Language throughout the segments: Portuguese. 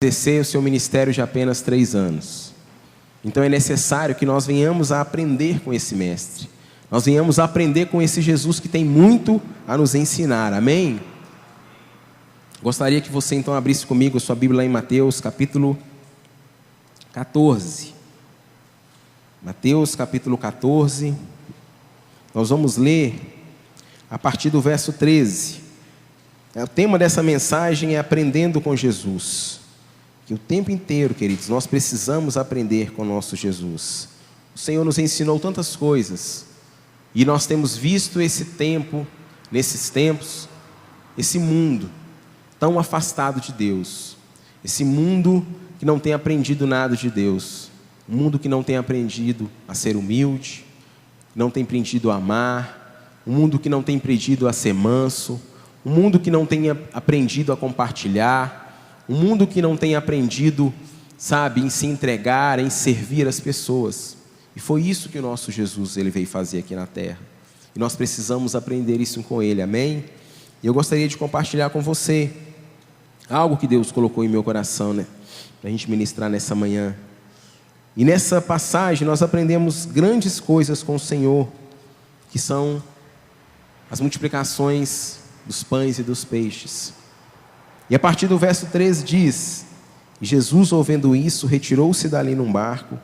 exercer o seu ministério de apenas 3 anos. Então é necessário que nós venhamos a aprender com esse mestre. Nós venhamos a aprender com esse Jesus que tem muito a nos ensinar. Amém? Gostaria que você então abrisse comigo a sua Bíblia lá em Mateus capítulo 14. Mateus capítulo 14. Nós vamos ler a partir do verso 13. O tema dessa mensagem é aprendendo com Jesus. Que o tempo inteiro, queridos, nós precisamos aprender com o nosso Jesus. O Senhor nos ensinou tantas coisas. E nós temos visto esse tempo, nesses tempos, esse mundo tão afastado de Deus. Esse mundo que não tem aprendido nada de Deus. Um mundo que não tem aprendido a ser humilde, não tem aprendido a amar. Um mundo que não tem aprendido a ser manso. Um mundo que não tem aprendido a compartilhar. Um mundo que não tem aprendido, sabe, em se entregar, em servir as pessoas. E foi isso que o nosso Jesus ele veio fazer aqui na terra. E nós precisamos aprender isso com Ele, amém? E eu gostaria de compartilhar com você algo que Deus colocou em meu coração, né? Para a gente ministrar nessa manhã. E nessa passagem nós aprendemos grandes coisas com o Senhor, que são as multiplicações dos pães e dos peixes. E a partir do verso 13 diz: e Jesus, ouvindo isso, retirou-se dali num barco,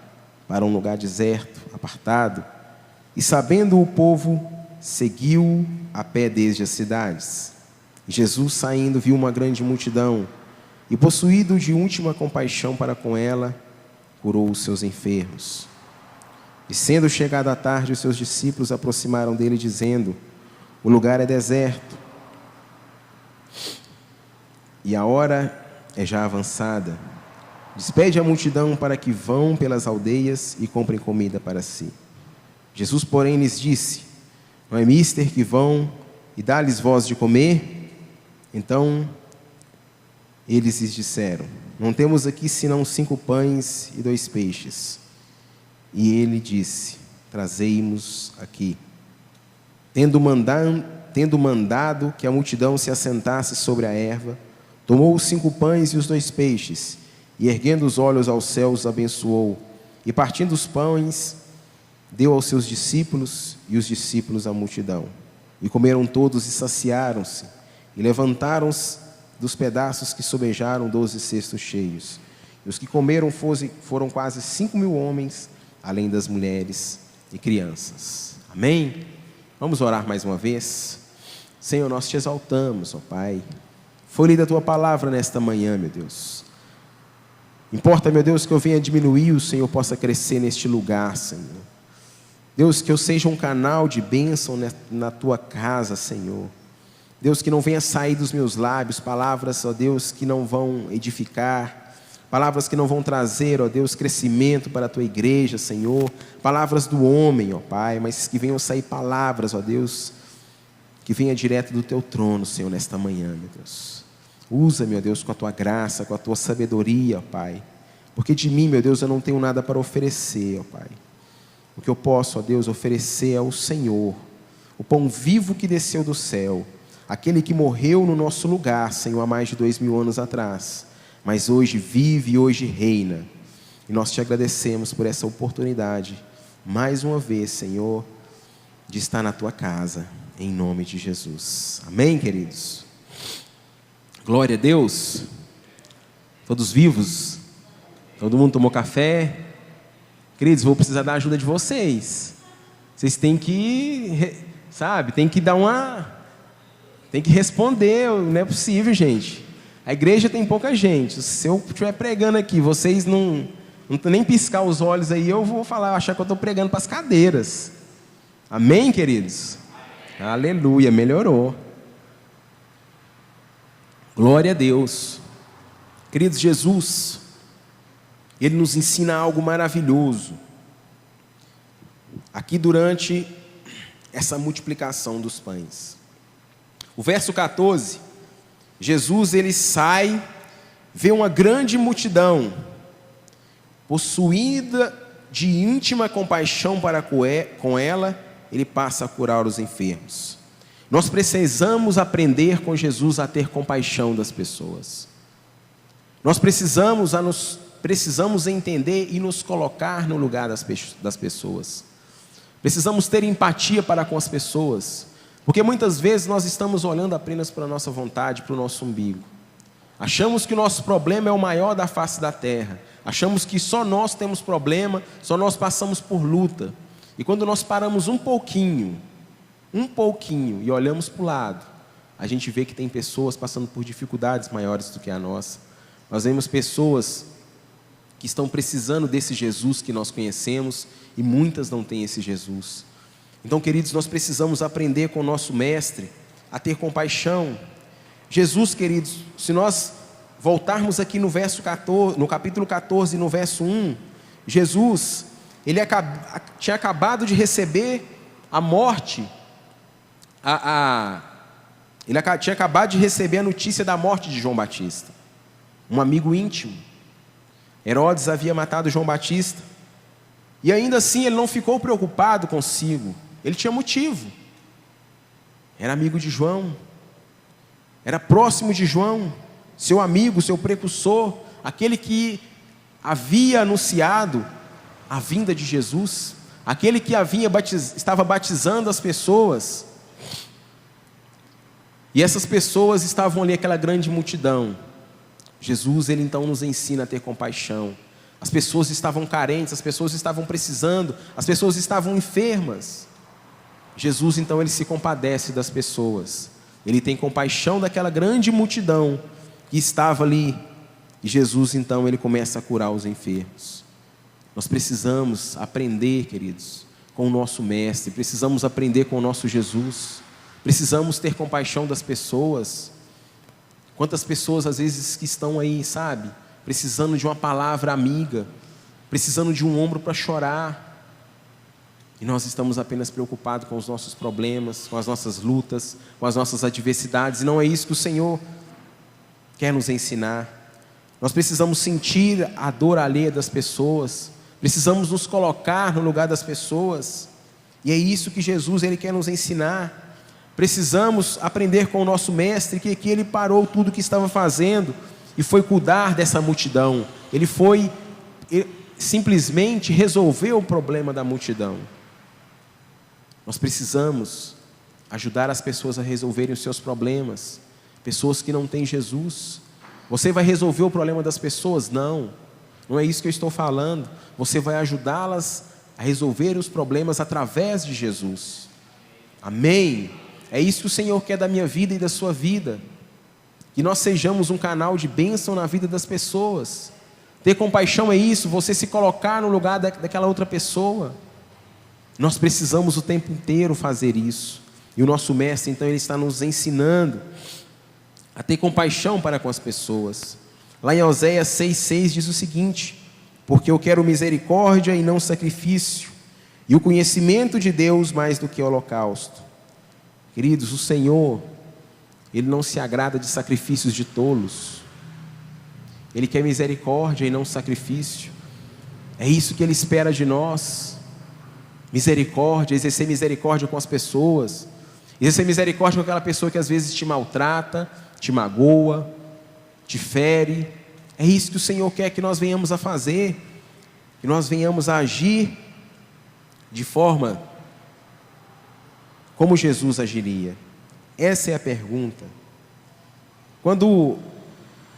para um lugar deserto, apartado, e sabendo o povo, seguiu a pé desde as cidades. E Jesus, saindo, viu uma grande multidão, e possuído de íntima compaixão para com ela, curou os seus enfermos. E sendo chegada a tarde, os seus discípulos aproximaram dele, dizendo: o lugar é deserto, e a hora é já avançada. Despede a multidão para que vão pelas aldeias e comprem comida para si. Jesus, porém, lhes disse: não é mister que vão e dá-lhes vós de comer? Então eles lhes disseram: não temos aqui senão 5 pães e 2 peixes. E ele disse: trazei-mos aqui. Tendo mandado que a multidão se assentasse sobre a erva, tomou os 5 pães e os 2 peixes, e erguendo os olhos aos céus, abençoou, e partindo os pães, deu aos seus discípulos, e os discípulos à multidão. E comeram todos e saciaram-se, e levantaram-se dos pedaços que sobejaram 12 cestos cheios. E os que comeram foram quase 5.000 homens, além das mulheres e crianças. Amém? Vamos orar mais uma vez. Senhor, nós te exaltamos, ó Pai. Foi lida a tua palavra nesta manhã, meu Deus. Importa, meu Deus, que eu venha diminuir, o Senhor possa crescer neste lugar, Senhor. Deus, que eu seja um canal de bênção na tua casa, Senhor. Deus, que não venha sair dos meus lábios palavras, ó Deus, que não vão edificar, palavras que não vão trazer, ó Deus, crescimento para a tua igreja, Senhor. Palavras do homem, ó Pai, mas que venham sair palavras, ó Deus, que venha direto do teu trono, Senhor, nesta manhã, meu Deus. Usa-me, ó Deus, com a tua graça, com a tua sabedoria, ó Pai. Porque de mim, meu Deus, eu não tenho nada para oferecer, ó Pai. O que eu posso, ó Deus, oferecer é o Senhor, o pão vivo que desceu do céu, aquele que morreu no nosso lugar, Senhor, há mais de 2.000 anos atrás, mas hoje vive e hoje reina. E nós te agradecemos por essa oportunidade, mais uma vez, Senhor, de estar na tua casa, em nome de Jesus. Amém, queridos? Glória a Deus. Todos vivos? Todo mundo tomou café? Queridos, vou precisar da ajuda de vocês. Vocês têm que, sabe, tem que responder, não é possível, gente. A igreja tem pouca gente. Se eu estiver pregando aqui, vocês não nem piscar os olhos aí, eu vou achar que eu estou pregando para as cadeiras. Amém, queridos? Amém. Aleluia, melhorou. Glória a Deus. Queridos, Jesus, Ele nos ensina algo maravilhoso. Aqui durante essa multiplicação dos pães. O verso 14, Jesus ele sai, vê uma grande multidão, possuída de íntima compaixão para com ela, ele passa a curar os enfermos. Nós precisamos aprender com Jesus a ter compaixão das pessoas. Nós precisamos entender e nos colocar no lugar das pessoas. Precisamos ter empatia para com as pessoas, porque muitas vezes nós estamos olhando apenas para a nossa vontade, para o nosso umbigo. Achamos que o nosso problema é o maior da face da terra. Achamos que só nós temos problema, só nós passamos por luta. E quando nós paramos um pouquinho, e olhamos para o lado, a gente vê que tem pessoas passando por dificuldades maiores do que a nossa. Nós vemos pessoas que estão precisando desse Jesus que nós conhecemos, e muitas não têm esse Jesus. Então, queridos, nós precisamos aprender com o nosso mestre a ter compaixão. Jesus, queridos, se nós voltarmos aqui no verso 14, no capítulo 14, no verso 1, Jesus, ele tinha acabado de receber a morte, ele tinha acabado de receber a notícia da morte de João Batista, um amigo íntimo. Herodes havia matado João Batista, e ainda assim ele não ficou preocupado consigo, ele tinha motivo, era amigo de João, era próximo de João, seu amigo, seu precursor, aquele que havia anunciado a vinda de Jesus, aquele que estava batizando as pessoas, e essas pessoas estavam ali, aquela grande multidão. Jesus, ele então nos ensina a ter compaixão. As pessoas estavam carentes, as pessoas estavam precisando, as pessoas estavam enfermas. Jesus então, ele se compadece das pessoas, ele tem compaixão daquela grande multidão que estava ali, e Jesus então, ele começa a curar os enfermos. Nós precisamos aprender, queridos, com o nosso mestre, precisamos aprender com o nosso Jesus, precisamos ter compaixão das pessoas. Quantas pessoas às vezes que estão aí, sabe, precisando de uma palavra amiga, precisando de um ombro para chorar, e nós estamos apenas preocupados com os nossos problemas, com as nossas lutas, com as nossas adversidades, e não é isso que o Senhor quer nos ensinar. Nós precisamos sentir a dor alheia das pessoas, precisamos nos colocar no lugar das pessoas, e é isso que Jesus, ele quer nos ensinar. Precisamos aprender com o nosso mestre, que ele parou tudo o que estava fazendo e foi cuidar dessa multidão. Ele simplesmente resolveu o problema da multidão. Nós precisamos ajudar as pessoas a resolverem os seus problemas. Pessoas que não têm Jesus. Você vai resolver o problema das pessoas? Não, não é isso que eu estou falando. Você vai ajudá-las a resolver os problemas através de Jesus. Amém? É isso que o Senhor quer da minha vida e da sua vida. Que nós sejamos um canal de bênção na vida das pessoas. Ter compaixão é isso, você se colocar no lugar daquela outra pessoa. Nós precisamos o tempo inteiro fazer isso. E o nosso mestre, então, ele está nos ensinando a ter compaixão para com as pessoas. Lá em Oséias 6,6 diz o seguinte: porque eu quero misericórdia e não sacrifício, e o conhecimento de Deus mais do que holocausto. Queridos, o Senhor, ele não se agrada de sacrifícios de tolos. Ele quer misericórdia e não sacrifício. É isso que ele espera de nós. Misericórdia, exercer misericórdia com as pessoas, exercer misericórdia com aquela pessoa que às vezes te maltrata, te magoa, te fere. É isso que o Senhor quer que nós venhamos a fazer, que nós venhamos a agir de forma como Jesus agiria. Essa é a pergunta. Quando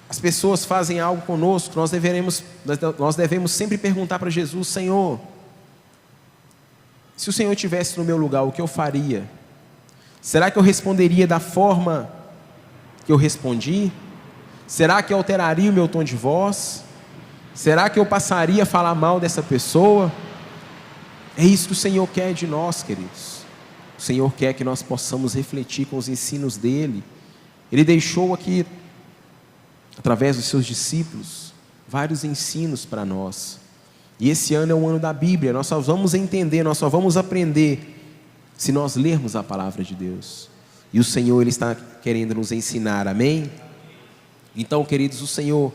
as pessoas fazem algo conosco, nós devemos sempre perguntar para Jesus: Senhor, se o Senhor estivesse no meu lugar, o que eu faria? Será que eu responderia da forma que eu respondi? Será que eu alteraria o meu tom de voz? Será que eu passaria a falar mal dessa pessoa? É isso que o Senhor quer de nós, queridos. O Senhor quer que nós possamos refletir com os ensinos dEle. Ele deixou aqui, através dos seus discípulos, vários ensinos para nós. E esse ano é o ano da Bíblia. Nós só vamos entender, nós só vamos aprender se nós lermos a palavra de Deus. E o Senhor, ele está querendo nos ensinar, amém? Então, queridos, o Senhor,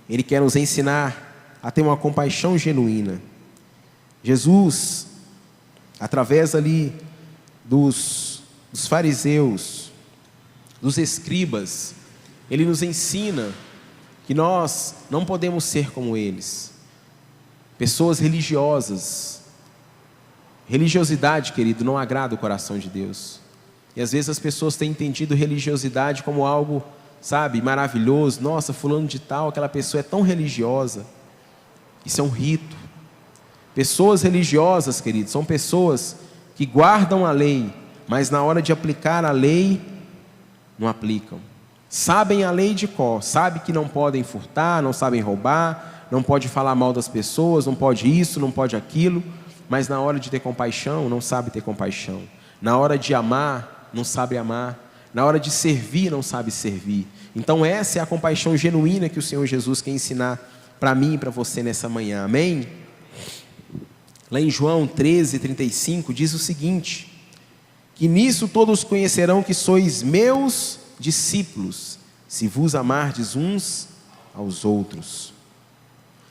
ele quer nos ensinar a ter uma compaixão genuína. Jesus, através ali dos fariseus, dos escribas, ele nos ensina que nós não podemos ser como eles. Pessoas religiosas. Religiosidade, querido, não agrada o coração de Deus. E às vezes as pessoas têm entendido religiosidade como algo, sabe, maravilhoso. Nossa, fulano de tal, aquela pessoa é tão religiosa. Isso é um rito. Pessoas religiosas, querido, são pessoas que guardam a lei, mas na hora de aplicar a lei, não aplicam. Sabem a lei de cor, sabem que não podem furtar, não sabem roubar, não pode falar mal das pessoas, não pode isso, não pode aquilo, mas na hora de ter compaixão, não sabe ter compaixão. Na hora de amar, não sabe amar. Na hora de servir, não sabe servir. Então essa é a compaixão genuína que o Senhor Jesus quer ensinar para mim e para você nessa manhã, amém? Lá em João 13:35 diz o seguinte: que nisso todos conhecerão que sois meus discípulos, se vos amardes uns aos outros.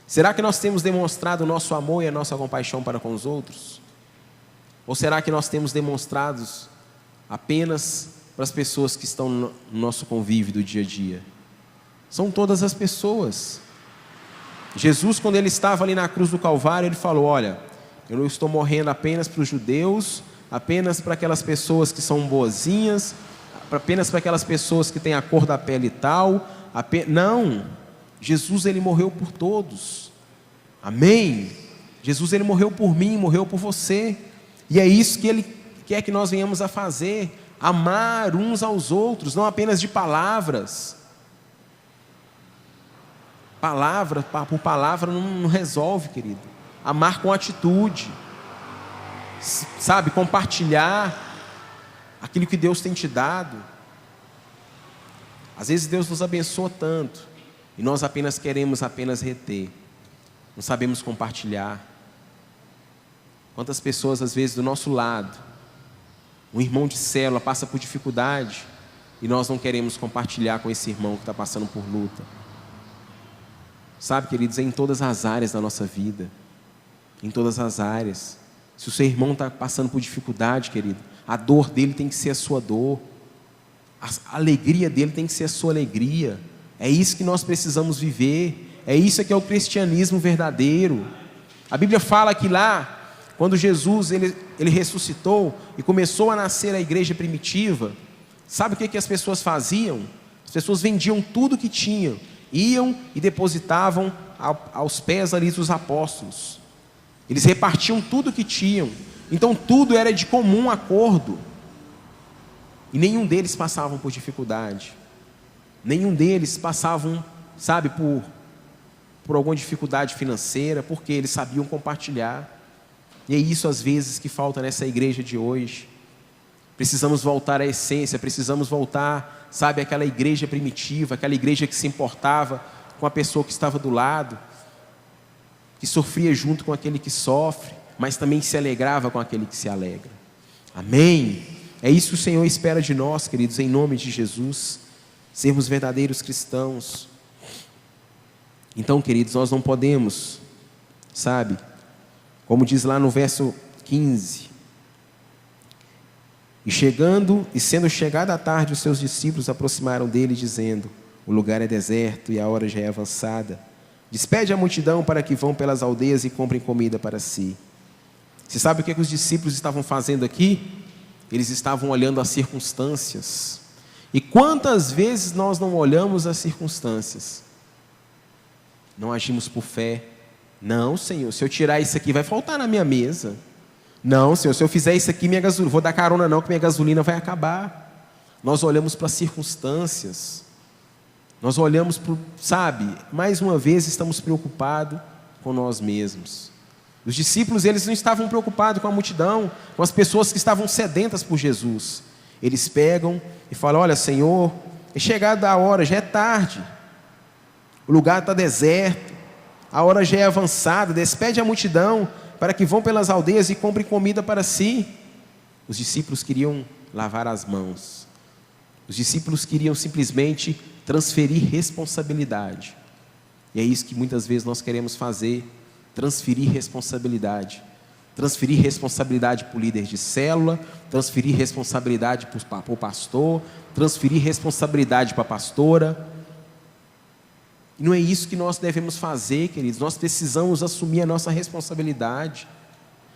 Será que nós temos demonstrado o nosso amor e a nossa compaixão para com os outros? Ou será que nós temos demonstrado apenas para as pessoas que estão no nosso convívio do dia a dia? São todas as pessoas. Jesus, quando ele estava ali na cruz do Calvário, ele falou: olha, eu não estou morrendo apenas para os judeus, apenas para aquelas pessoas que são boazinhas, apenas para aquelas pessoas que têm a cor da pele e tal. Não, Jesus, ele morreu por todos, amém? Jesus, ele morreu por mim, morreu por você, e é isso que ele quer que nós venhamos a fazer, amar uns aos outros, não apenas de palavras. Palavra por palavra não resolve, querido. Amar com atitude, sabe, compartilhar aquilo que Deus tem te dado. Às vezes Deus nos abençoa tanto e nós queremos reter, não sabemos compartilhar. Quantas pessoas às vezes do nosso lado, um irmão de célula passa por dificuldade e nós não queremos compartilhar com esse irmão que está passando por luta. Sabe, queridos, é em todas as áreas da nossa vida, em todas as áreas. Se o seu irmão está passando por dificuldade, querido, a dor dele tem que ser a sua dor, a alegria dele tem que ser a sua alegria. É isso que nós precisamos viver, é isso que é o cristianismo verdadeiro. A Bíblia fala que lá, quando Jesus ele ressuscitou e começou a nascer a igreja primitiva, sabe o que as pessoas faziam? As pessoas vendiam tudo que tinham, iam e depositavam aos pés ali dos apóstolos. Eles repartiam tudo que tinham, então tudo era de comum acordo, e nenhum deles passavam por dificuldade, nenhum deles passavam, sabe, por alguma dificuldade financeira, porque eles sabiam compartilhar. E é isso às vezes que falta nessa igreja de hoje. Precisamos voltar à essência, precisamos voltar, sabe, àquela igreja primitiva, aquela igreja que se importava com a pessoa que estava do lado, que sofria junto com aquele que sofre, mas também se alegrava com aquele que se alegra. Amém? É isso que o Senhor espera de nós, queridos, em nome de Jesus, sermos verdadeiros cristãos. Então, queridos, nós não podemos, sabe, como diz lá no verso 15: e sendo chegada a tarde, os seus discípulos aproximaram dele, dizendo: o lugar é deserto e a hora já é avançada. Despede a multidão para que vão pelas aldeias e comprem comida para si. Você sabe o que os discípulos estavam fazendo aqui? Eles estavam olhando as circunstâncias. E quantas vezes nós não olhamos as circunstâncias? Não agimos por fé. Não, Senhor, se eu tirar isso aqui vai faltar na minha mesa. Não, Senhor, se eu fizer isso aqui, minha gasolina, vou dar carona não, que minha gasolina vai acabar. Nós olhamos para as circunstâncias. Nós olhamos para, sabe, mais uma vez estamos preocupados com nós mesmos. Os discípulos, eles não estavam preocupados com a multidão, com as pessoas que estavam sedentas por Jesus. Eles pegam e falam: olha, Senhor, é chegada a hora, já é tarde, o lugar está deserto, a hora já é avançada, despede a multidão para que vão pelas aldeias e comprem comida para si. Os discípulos queriam lavar as mãos. Os discípulos queriam simplesmente transferir responsabilidade. E é isso que muitas vezes nós queremos fazer: transferir responsabilidade. Transferir responsabilidade para o líder de célula, transferir responsabilidade para o pastor, transferir responsabilidade para a pastora. E não é isso que nós devemos fazer, queridos. Nós precisamos assumir a nossa responsabilidade.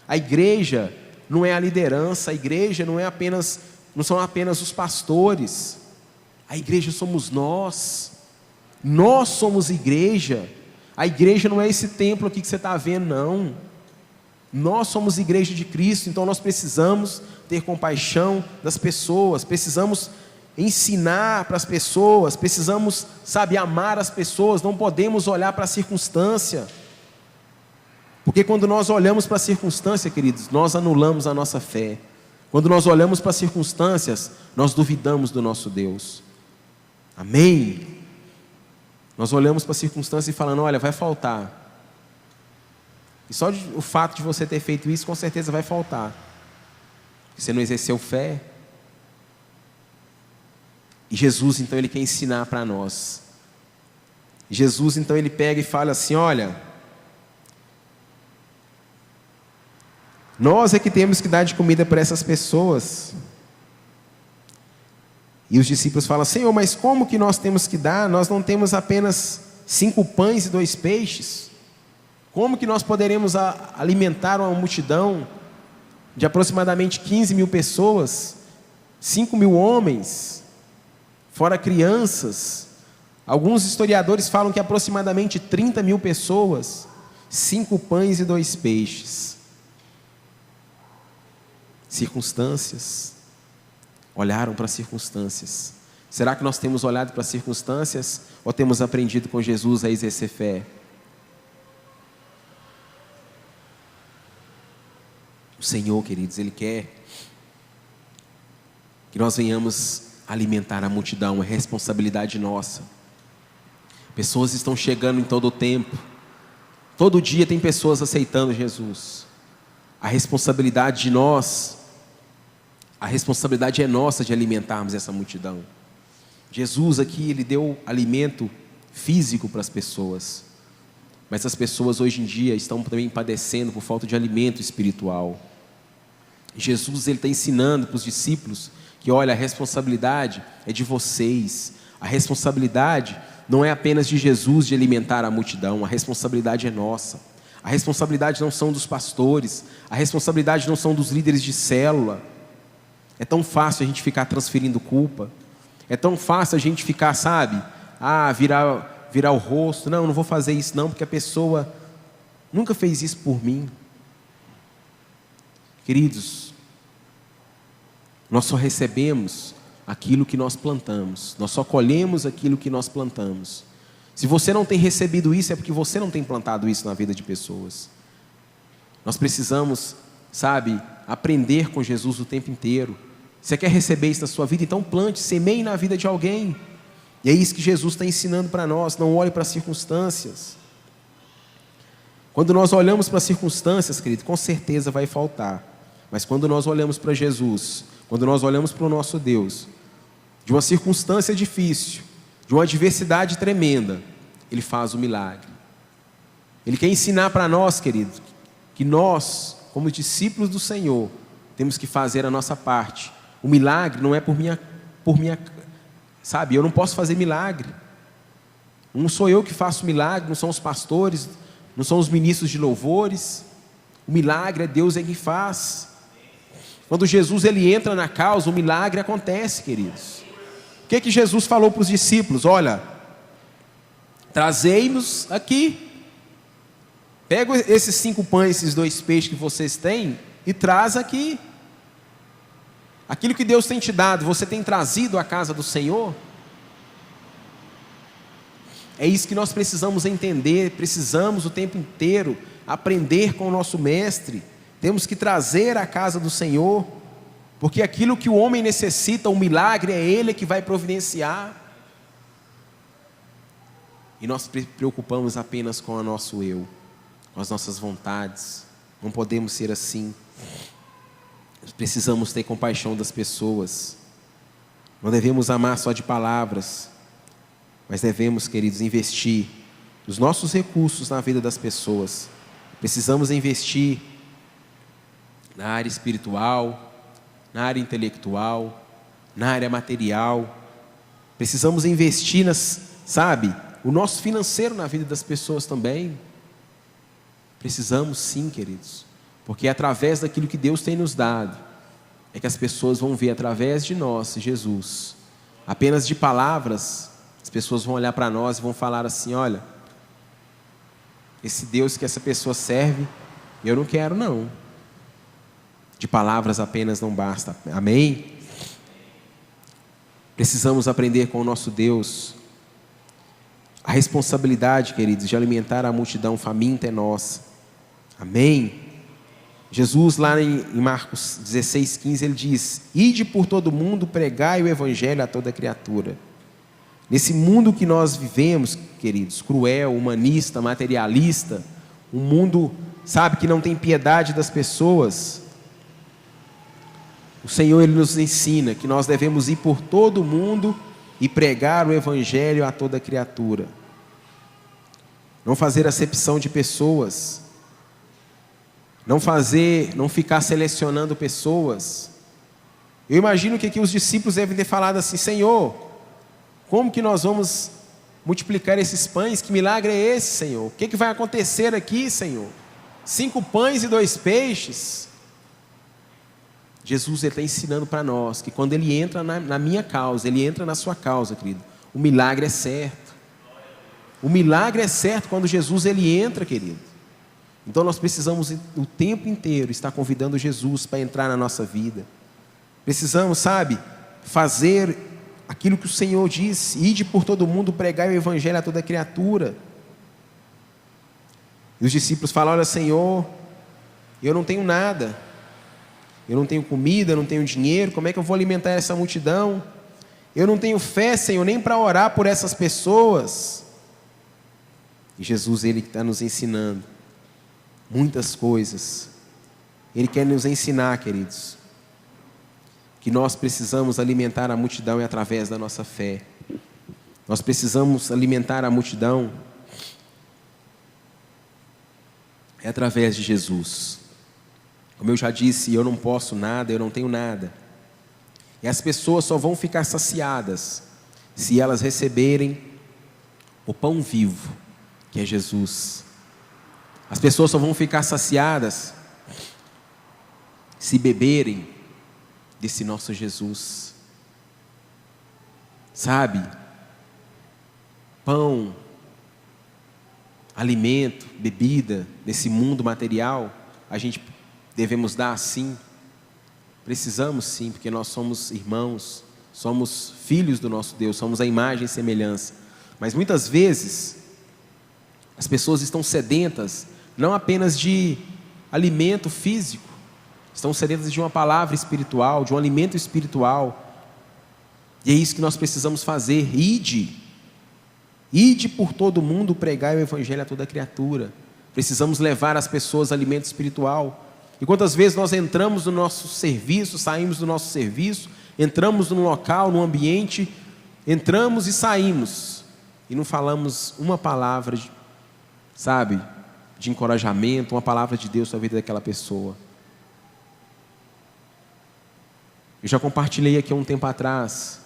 A igreja não é a liderança, a igreja não são apenas os pastores. A igreja somos nós. Nós somos igreja. A igreja não é esse templo aqui que você está vendo, não. Nós somos igreja de Cristo, então nós precisamos ter compaixão das pessoas, precisamos ensinar para as pessoas, precisamos, amar as pessoas, não podemos olhar para a circunstância. Porque quando nós olhamos para a circunstância, queridos, nós anulamos a nossa fé. Quando nós olhamos para as circunstâncias, nós duvidamos do nosso Deus. Amém? Nós olhamos para a circunstância e falando, olha, vai faltar. E só o fato de você ter feito isso, com certeza vai faltar. Você não exerceu fé. E Jesus, então, Ele quer ensinar para nós. Jesus, então, Ele pega e fala assim, olha, nós é que temos que dar de comida para essas pessoas. E os discípulos falam, Senhor, mas como que nós temos que dar? Nós não temos apenas 5 pães e 2 peixes. Como que nós poderemos alimentar uma multidão de aproximadamente 15 mil pessoas, 5 mil homens, fora crianças? Alguns historiadores falam que aproximadamente 30 mil pessoas, 5 pães e 2 peixes. Circunstâncias. Olharam para as circunstâncias. Será que nós temos olhado para as circunstâncias ou temos aprendido com Jesus a exercer fé? O Senhor, queridos, Ele quer que nós venhamos alimentar a multidão, é responsabilidade nossa. Pessoas estão chegando em todo o tempo, todo dia tem pessoas aceitando Jesus. A responsabilidade de nós, a responsabilidade é nossa de alimentarmos essa multidão. Jesus aqui, Ele deu alimento físico para as pessoas, mas as pessoas hoje em dia estão também padecendo por falta de alimento espiritual. Jesus, Ele está ensinando para os discípulos que, olha, a responsabilidade é de vocês. A responsabilidade não é apenas de Jesus de alimentar a multidão, a responsabilidade é nossa. A responsabilidade não são dos pastores, a responsabilidade não são dos líderes de célula. É tão fácil a gente ficar transferindo culpa, é tão fácil a gente ficar, virar o rosto, não vou fazer isso não, porque a pessoa nunca fez isso por mim. Queridos, nós só recebemos aquilo que nós plantamos, nós só colhemos aquilo que nós plantamos. Se você não tem recebido isso, é porque você não tem plantado isso na vida de pessoas. Nós precisamos, aprender com Jesus o tempo inteiro. Você quer receber isso na sua vida? Então plante, semeie na vida de alguém. E é isso que Jesus está ensinando para nós, não olhe para as circunstâncias. Quando nós olhamos para as circunstâncias, querido, com certeza vai faltar. Mas quando nós olhamos para Jesus, quando nós olhamos para o nosso Deus, de uma circunstância difícil, de uma adversidade tremenda, Ele faz o milagre. Ele quer ensinar para nós, querido, que nós, como discípulos do Senhor, temos que fazer a nossa parte. O milagre não é por minha, eu não posso fazer milagre. Não sou eu que faço milagre, não são os pastores, não são os ministros de louvores. O milagre é Deus quem faz. Quando Jesus ele entra na causa, o milagre acontece, queridos. O que Jesus falou para os discípulos? Olha, trazei-nos aqui. Pega esses 5 pães, esses 2 peixes que vocês têm e traz aqui. Aquilo que Deus tem te dado, você tem trazido à casa do Senhor? É isso que nós precisamos entender, precisamos o tempo inteiro aprender com o nosso mestre. Temos que trazer à casa do Senhor, porque aquilo que o homem necessita, um milagre, é Ele que vai providenciar. E nós preocupamos apenas com o nosso eu, com as nossas vontades. Não podemos ser assim. Nós precisamos ter compaixão das pessoas. Não devemos amar só de palavras, mas devemos, queridos, investir os nossos recursos na vida das pessoas. Precisamos investir na área espiritual, na área intelectual, na área material. Precisamos investir o nosso financeiro na vida das pessoas também. Precisamos sim, queridos, porque é através daquilo que Deus tem nos dado, é que as pessoas vão ver através de nós, Jesus. Apenas de palavras, as pessoas vão olhar para nós e vão falar assim: olha, esse Deus que essa pessoa serve, eu não quero não. De palavras apenas não basta, amém? Precisamos aprender com o nosso Deus. A responsabilidade, queridos, de alimentar a multidão faminta é nossa, amém? Jesus lá em Marcos 16:15 ele diz: ide por todo mundo, pregai o evangelho a toda criatura. Nesse mundo que nós vivemos, queridos, cruel, humanista, materialista, um mundo, sabe, que não tem piedade das pessoas, o Senhor ele nos ensina que nós devemos ir por todo mundo e pregar o evangelho a toda criatura. Não fazer acepção de pessoas, não ficar selecionando pessoas. Eu imagino que aqui os discípulos devem ter falado assim: Senhor, como que nós vamos multiplicar esses pães? Que milagre é esse, Senhor? O que vai acontecer aqui, Senhor? 5 pães e 2 peixes. Jesus está ensinando para nós que quando Ele entra na minha causa, Ele entra na sua causa, querido. O milagre é certo. O milagre é certo quando Jesus ele entra, querido. Então nós precisamos o tempo inteiro estar convidando Jesus para entrar na nossa vida. Precisamos, sabe, fazer aquilo que o Senhor disse: ide por todo mundo, pregai o evangelho a toda criatura. E os discípulos falam: olha, Senhor, eu não tenho nada, eu não tenho comida, eu não tenho dinheiro, como é que eu vou alimentar essa multidão? Eu não tenho fé, Senhor, nem para orar por essas pessoas. E Jesus ele está nos ensinando muitas coisas. Ele quer nos ensinar, queridos, que nós precisamos alimentar a multidão é através da nossa fé. Nós precisamos alimentar a multidão é através de Jesus. Como eu já disse, eu não posso nada, eu não tenho nada. E as pessoas só vão ficar saciadas se elas receberem o pão vivo, que é Jesus. As pessoas só vão ficar saciadas se beberem desse nosso Jesus. Sabe? Pão, alimento, bebida, nesse mundo material, a gente devemos dar sim. Precisamos sim, porque nós somos irmãos, somos filhos do nosso Deus, somos a imagem e semelhança. Mas muitas vezes as pessoas estão sedentas não apenas de alimento físico, estão sedentas de uma palavra espiritual, de um alimento espiritual. E é isso que nós precisamos fazer. Ide por todo mundo, pregai o evangelho a toda criatura. Precisamos levar às pessoas alimento espiritual. E quantas vezes nós entramos no nosso serviço, saímos do nosso serviço, entramos num local, num ambiente, entramos e saímos, e não falamos uma palavra, sabe, de encorajamento, uma palavra de Deus na vida daquela pessoa. Eu já compartilhei aqui há um tempo atrás,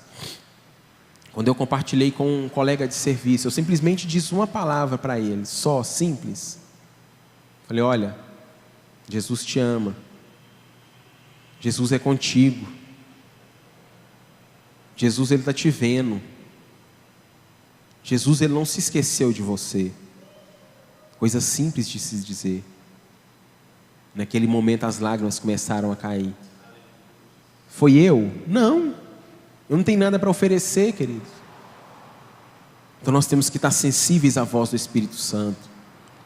quando eu compartilhei com um colega de serviço, eu simplesmente disse uma palavra para ele, só, simples. Falei: olha, Jesus te ama, Jesus é contigo, Jesus ele está te vendo, Jesus ele não se esqueceu de você. Coisa simples de se dizer. Naquele momento as lágrimas começaram a cair. Foi eu? Não, eu não tenho nada para oferecer, querido. Então nós temos que estar sensíveis à voz do Espírito Santo,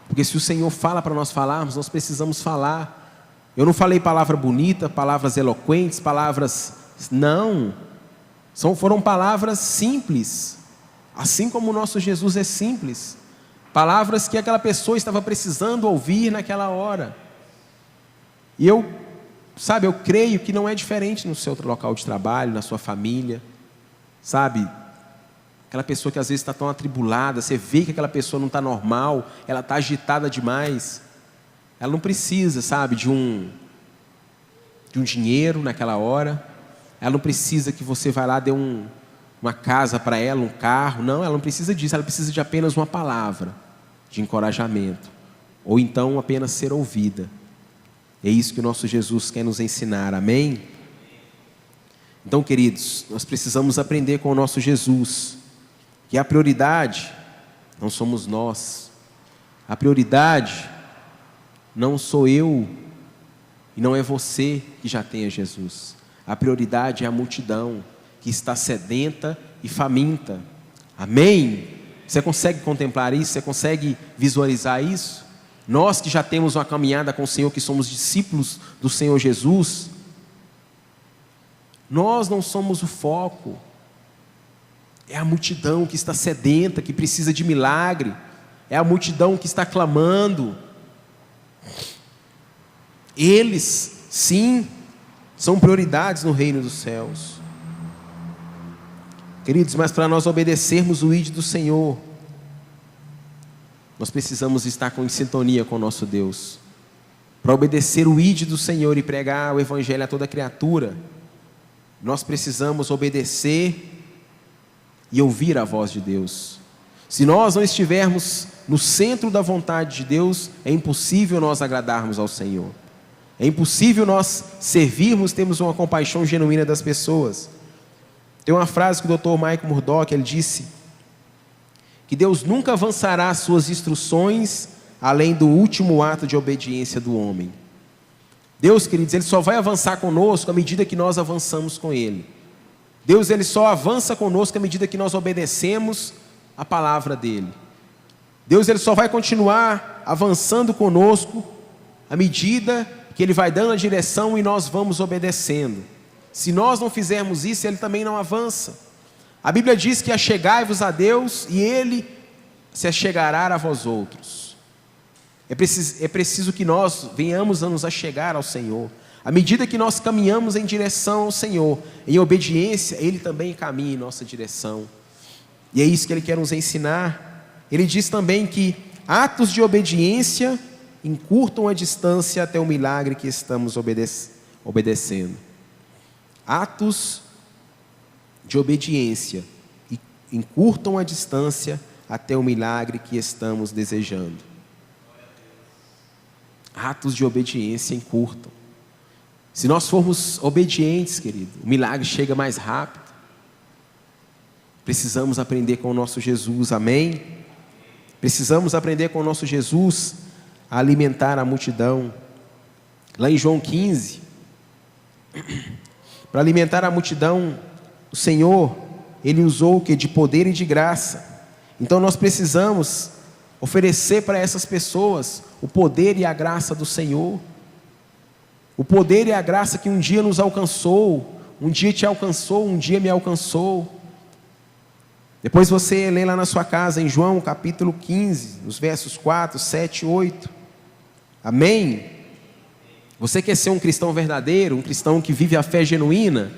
porque se o Senhor fala para nós falarmos, nós precisamos falar. Eu não falei palavra bonita, palavras eloquentes, palavras, não, foram palavras simples, assim como o nosso Jesus é simples, palavras que aquela pessoa estava precisando ouvir naquela hora. E eu creio que não é diferente no seu local de trabalho, na sua família, sabe? Aquela pessoa que às vezes está tão atribulada, você vê que aquela pessoa não está normal, ela está agitada demais, ela não precisa, sabe, de um dinheiro naquela hora, ela não precisa que você vá lá, dê uma casa para ela, um carro. Não, ela não precisa disso, ela precisa de apenas uma palavra de encorajamento, ou então apenas ser ouvida. É isso que o nosso Jesus quer nos ensinar, amém? Então, queridos, nós precisamos aprender com o nosso Jesus, que a prioridade não somos nós, a prioridade não sou eu, e não é você que já tem a Jesus. A prioridade é a multidão que está sedenta e faminta, amém? Você consegue contemplar isso? Você consegue visualizar isso? Nós que já temos uma caminhada com o Senhor, que somos discípulos do Senhor Jesus, nós não somos o foco. É a multidão que está sedenta, que precisa de milagre. É a multidão que está clamando. Eles, sim, são prioridades no reino dos céus. Queridos, mas para nós obedecermos o ID do Senhor, nós precisamos estar em sintonia com o nosso Deus. Para obedecer o ID do Senhor e pregar o Evangelho a toda criatura, nós precisamos obedecer e ouvir a voz de Deus. Se nós não estivermos no centro da vontade de Deus, é impossível nós agradarmos ao Senhor. É impossível nós servirmos, termos uma compaixão genuína das pessoas. Tem uma frase que o Dr. Michael Murdock, ele disse que Deus nunca avançará as suas instruções além do último ato de obediência do homem. Deus, queridos, Ele só vai avançar conosco à medida que nós avançamos com Ele. Deus, Ele só avança conosco à medida que nós obedecemos a palavra dEle. Deus, Ele só vai continuar avançando conosco à medida que Ele vai dando a direção e nós vamos obedecendo. Se nós não fizermos isso, Ele também não avança. A Bíblia diz que achegai-vos a Deus e Ele se achegará a vós outros. É preciso que nós venhamos a nos achegar ao Senhor. À medida que nós caminhamos em direção ao Senhor, em obediência, Ele também caminha em nossa direção. E é isso que Ele quer nos ensinar. Ele diz também que atos de obediência encurtam a distância até o milagre que estamos obedecendo. Atos de obediência encurtam a distância até o milagre que estamos desejando. Atos de obediência encurtam. Se nós formos obedientes, querido, o milagre chega mais rápido. Precisamos aprender com o nosso Jesus, amém? Precisamos aprender com o nosso Jesus a alimentar a multidão. Lá em João 15, para alimentar a multidão, o Senhor, Ele usou o que? De poder e de graça. Então nós precisamos oferecer para essas pessoas o poder e a graça do Senhor. O poder e a graça que um dia nos alcançou, um dia te alcançou, um dia me alcançou. Depois você lê lá na sua casa, em João capítulo 15, nos versos 4, 7 e 8. Amém? Você quer ser um cristão verdadeiro, um cristão que vive a fé genuína?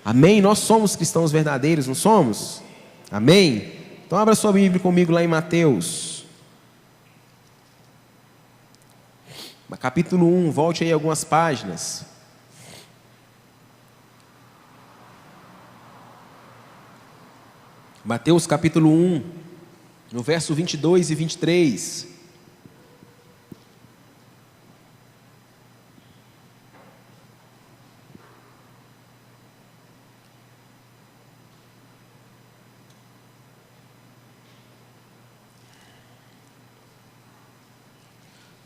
Amém? Nós somos cristãos verdadeiros, não somos? Amém? Então abra sua Bíblia comigo lá em Mateus. Capítulo 1, volte aí algumas páginas. Mateus capítulo 1, no verso 22 e 23.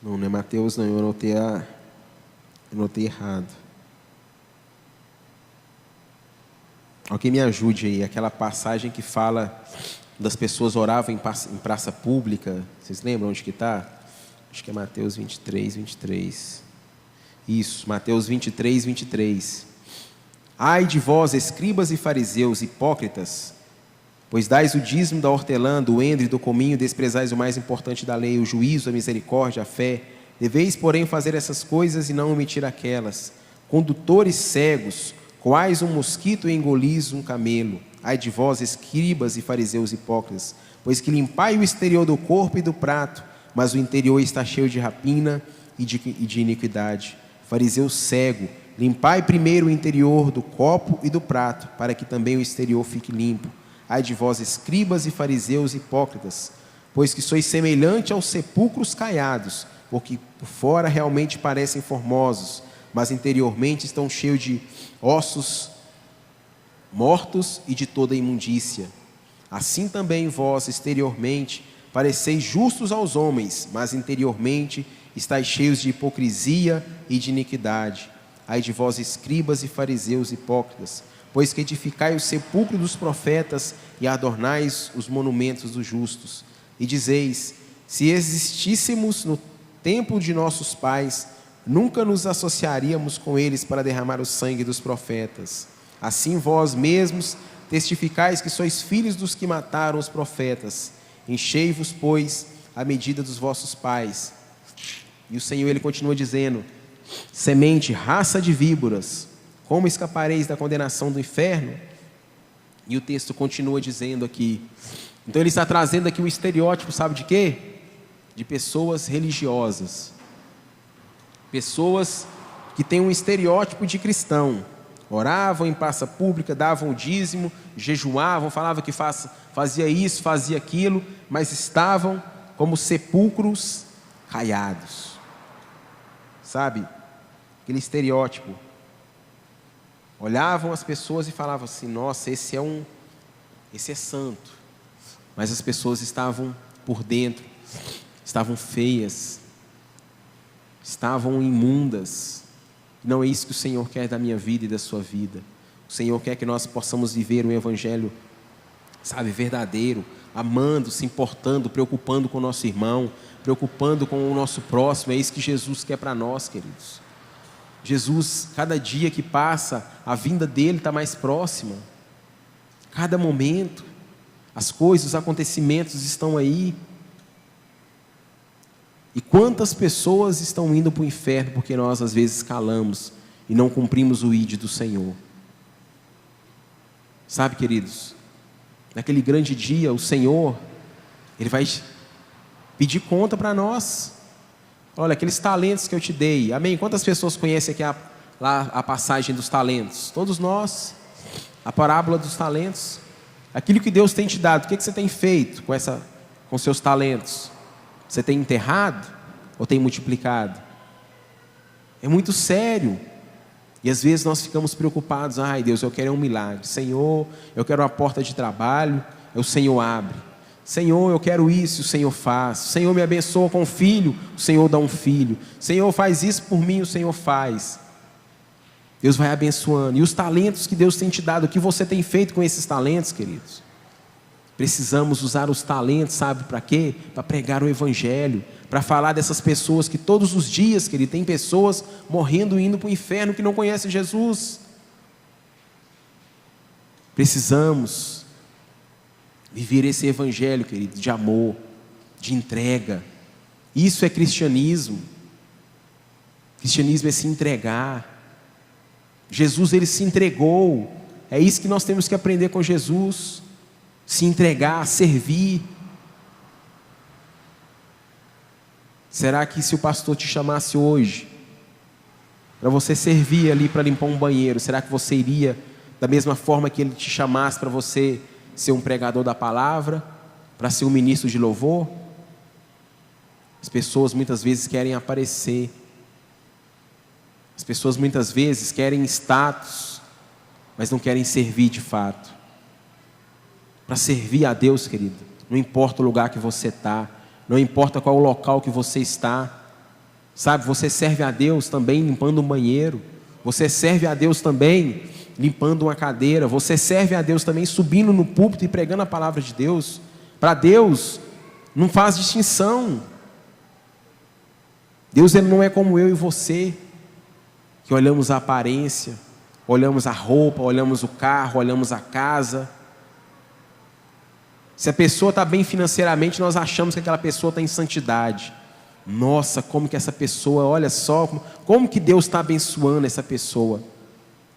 Não é Mateus, não, eu anotei errado. Alguém me ajude aí, aquela passagem que fala das pessoas oravam em praça pública. Vocês lembram onde que está? Acho que é Mateus 23, 23. Isso, Mateus 23, 23. Ai de vós, escribas e fariseus, hipócritas, pois dais o dízimo da hortelã, do endro e do cominho, desprezais o mais importante da lei, o juízo, a misericórdia, a fé. Deveis, porém, fazer essas coisas e não omitir aquelas. Condutores cegos, quais um mosquito engolis um camelo. Ai de vós, escribas e fariseus hipócritas, pois que limpai o exterior do corpo e do prato, mas o interior está cheio de rapina e de iniquidade. Fariseu cego, limpai primeiro o interior do copo e do prato, para que também o exterior fique limpo. Ai de vós, escribas e fariseus hipócritas, pois que sois semelhante aos sepulcros caiados, porque por fora realmente parecem formosos, mas interiormente estão cheios de ossos mortos e de toda imundícia. Assim também vós, exteriormente, pareceis justos aos homens, mas interiormente estáis cheios de hipocrisia e de iniquidade. Ai de vós, escribas e fariseus hipócritas, pois que edificai o sepulcro dos profetas e adornais os monumentos dos justos. E dizeis: se existíssemos no tempo de nossos pais, nunca nos associaríamos com eles para derramar o sangue dos profetas. Assim vós mesmos testificais que sois filhos dos que mataram os profetas. Enchei-vos, pois, a medida dos vossos pais. E o Senhor, Ele continua dizendo: semente, raça de víboras, como escapareis da condenação do inferno? E o texto continua dizendo aqui. Então ele está trazendo aqui o estereótipo, sabe de quê? De pessoas religiosas. Pessoas que têm um estereótipo de cristão. Oravam em praça pública, davam o dízimo, jejuavam, falavam que fazia isso, fazia aquilo, mas estavam como sepulcros caiados. Sabe? Aquele estereótipo. Olhavam as pessoas e falavam assim: nossa, esse é santo. Mas as pessoas estavam por dentro, estavam feias, estavam imundas. Não é isso que o Senhor quer da minha vida e da sua vida. O Senhor quer que nós possamos viver um evangelho, sabe, verdadeiro, amando, se importando, preocupando com o nosso irmão, preocupando com o nosso próximo. É isso que Jesus quer para nós, queridos. Jesus, cada dia que passa, a vinda dele está mais próxima. Cada momento, as coisas, os acontecimentos estão aí. E quantas pessoas estão indo para o inferno porque nós às vezes calamos e não cumprimos o ID do Senhor. Sabe, queridos, naquele grande dia o Senhor, Ele vai pedir conta para nós. Olha, aqueles talentos que eu te dei, amém? Quantas pessoas conhecem aqui a passagem dos talentos? Todos nós, a parábola dos talentos. Aquilo que Deus tem te dado, o que você tem feito com seus talentos? Você tem enterrado ou tem multiplicado? É muito sério. E às vezes nós ficamos preocupados: ai Deus, eu quero um milagre. Senhor, eu quero uma porta de trabalho, o Senhor abre. Senhor, eu quero isso, o Senhor faz. Senhor, me abençoa com um filho, o Senhor dá um filho. Senhor, faz isso por mim, o Senhor faz. Deus vai abençoando. E os talentos que Deus tem te dado, o que você tem feito com esses talentos, queridos? Precisamos usar os talentos, sabe para quê? Para pregar o evangelho, para falar dessas pessoas que todos os dias, querido, tem pessoas morrendo e indo para o inferno que não conhecem Jesus. Precisamos viver esse evangelho, querido, de amor, de entrega. Isso é cristianismo. Cristianismo é se entregar. Jesus, Ele se entregou. É isso que nós temos que aprender com Jesus. Se entregar, servir. Será que se o pastor te chamasse hoje para você servir ali para limpar um banheiro, será que você iria da mesma forma que ele te chamasse para você ser um pregador da palavra, para ser um ministro de louvor? As pessoas muitas vezes querem aparecer. As pessoas muitas vezes querem status, mas não querem servir de fato. Para servir a Deus, querido, não importa o lugar que você está, não importa qual o local que você está, sabe, você serve a Deus também limpando um banheiro, você serve a Deus também limpando uma cadeira, você serve a Deus também subindo no púlpito e pregando a palavra de Deus. Para Deus não faz distinção. Deus, Ele não é como eu e você, que olhamos a aparência, olhamos a roupa, olhamos o carro, olhamos a casa. Se a pessoa está bem financeiramente, nós achamos que aquela pessoa está em santidade. Nossa, como que essa pessoa, olha só, como que Deus está abençoando essa pessoa.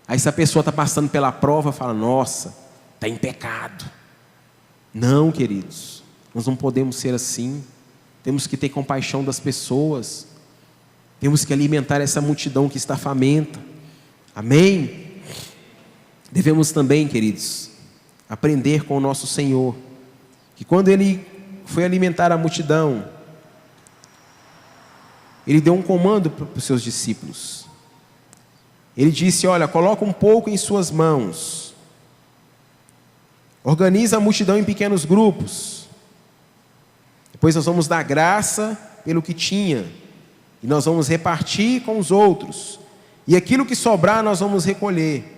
Aí se a pessoa está passando pela prova, fala: nossa, está em pecado. Não, queridos, nós não podemos ser assim. Temos que ter compaixão das pessoas. Temos que alimentar essa multidão que está faminta. Amém? Devemos também, queridos, aprender com o nosso Senhor, que quando Ele foi alimentar a multidão, Ele deu um comando para os seus discípulos. Ele disse: olha, coloca um pouco em suas mãos, organiza a multidão em pequenos grupos, depois nós vamos dar graça pelo que tinha, e nós vamos repartir com os outros, e aquilo que sobrar nós vamos recolher.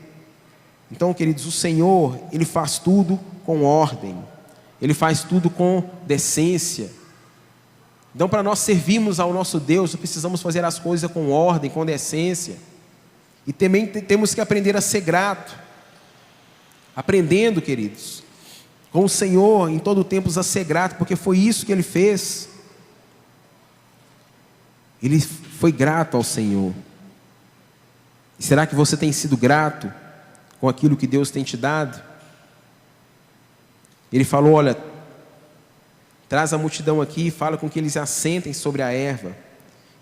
Então, queridos, o Senhor, Ele faz tudo com ordem, Ele faz tudo com decência. Então, para nós servirmos ao nosso Deus, nós precisamos fazer as coisas com ordem, com decência. E também temos que aprender a ser grato. Aprendendo, queridos, com o Senhor em todo o tempo a ser grato, porque foi isso que Ele fez. Ele foi grato ao Senhor. E será que você tem sido grato com aquilo que Deus tem te dado? Ele falou: olha, traz a multidão aqui e fala com que eles assentem sobre a erva.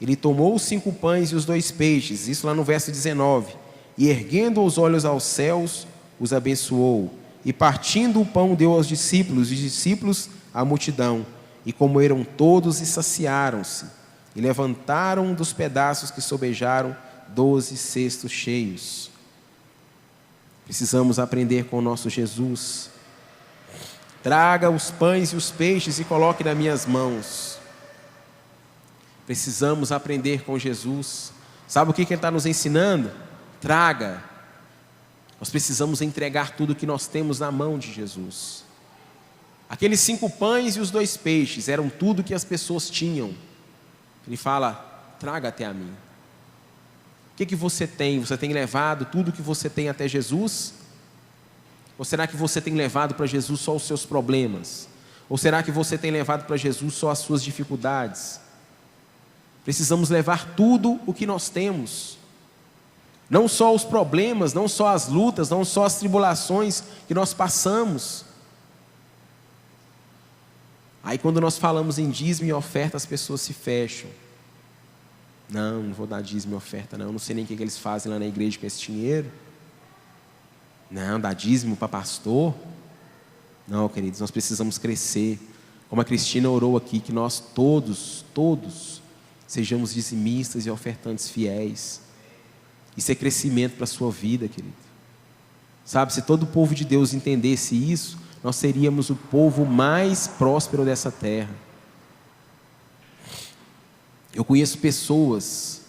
Ele tomou os 5 pães e os 2 peixes, isso lá no verso 19, e erguendo os olhos aos céus, os abençoou, e partindo o pão deu aos discípulos, e os discípulos à multidão, e comeram todos e saciaram-se, e levantaram dos pedaços que sobejaram 12 cestos cheios. Precisamos aprender com o nosso Jesus. Traga os pães e os peixes e coloque nas minhas mãos. Precisamos aprender com Jesus. Sabe o que Ele está nos ensinando? Traga. Nós precisamos entregar tudo que nós temos na mão de Jesus. Aqueles 5 pães e os 2 peixes eram tudo que as pessoas tinham. Ele fala: traga até a mim. O que você tem? Você tem levado tudo que você tem até Jesus? Ou será que você tem levado para Jesus só os seus problemas? Ou será que você tem levado para Jesus só as suas dificuldades? Precisamos levar tudo o que nós temos. Não só os problemas, não só as lutas, não só as tribulações que nós passamos. Aí quando nós falamos em dízimo e oferta, as pessoas se fecham. Não vou dar dízimo e oferta não sei nem o que eles fazem lá na igreja com esse dinheiro. Não, dar dízimo para pastor. Não, queridos, nós precisamos crescer. Como a Cristina orou aqui, que nós todos sejamos dizimistas e ofertantes fiéis. Isso é crescimento para a sua vida, querido. Sabe, se todo o povo de Deus entendesse isso, nós seríamos o povo mais próspero dessa terra. Eu conheço pessoas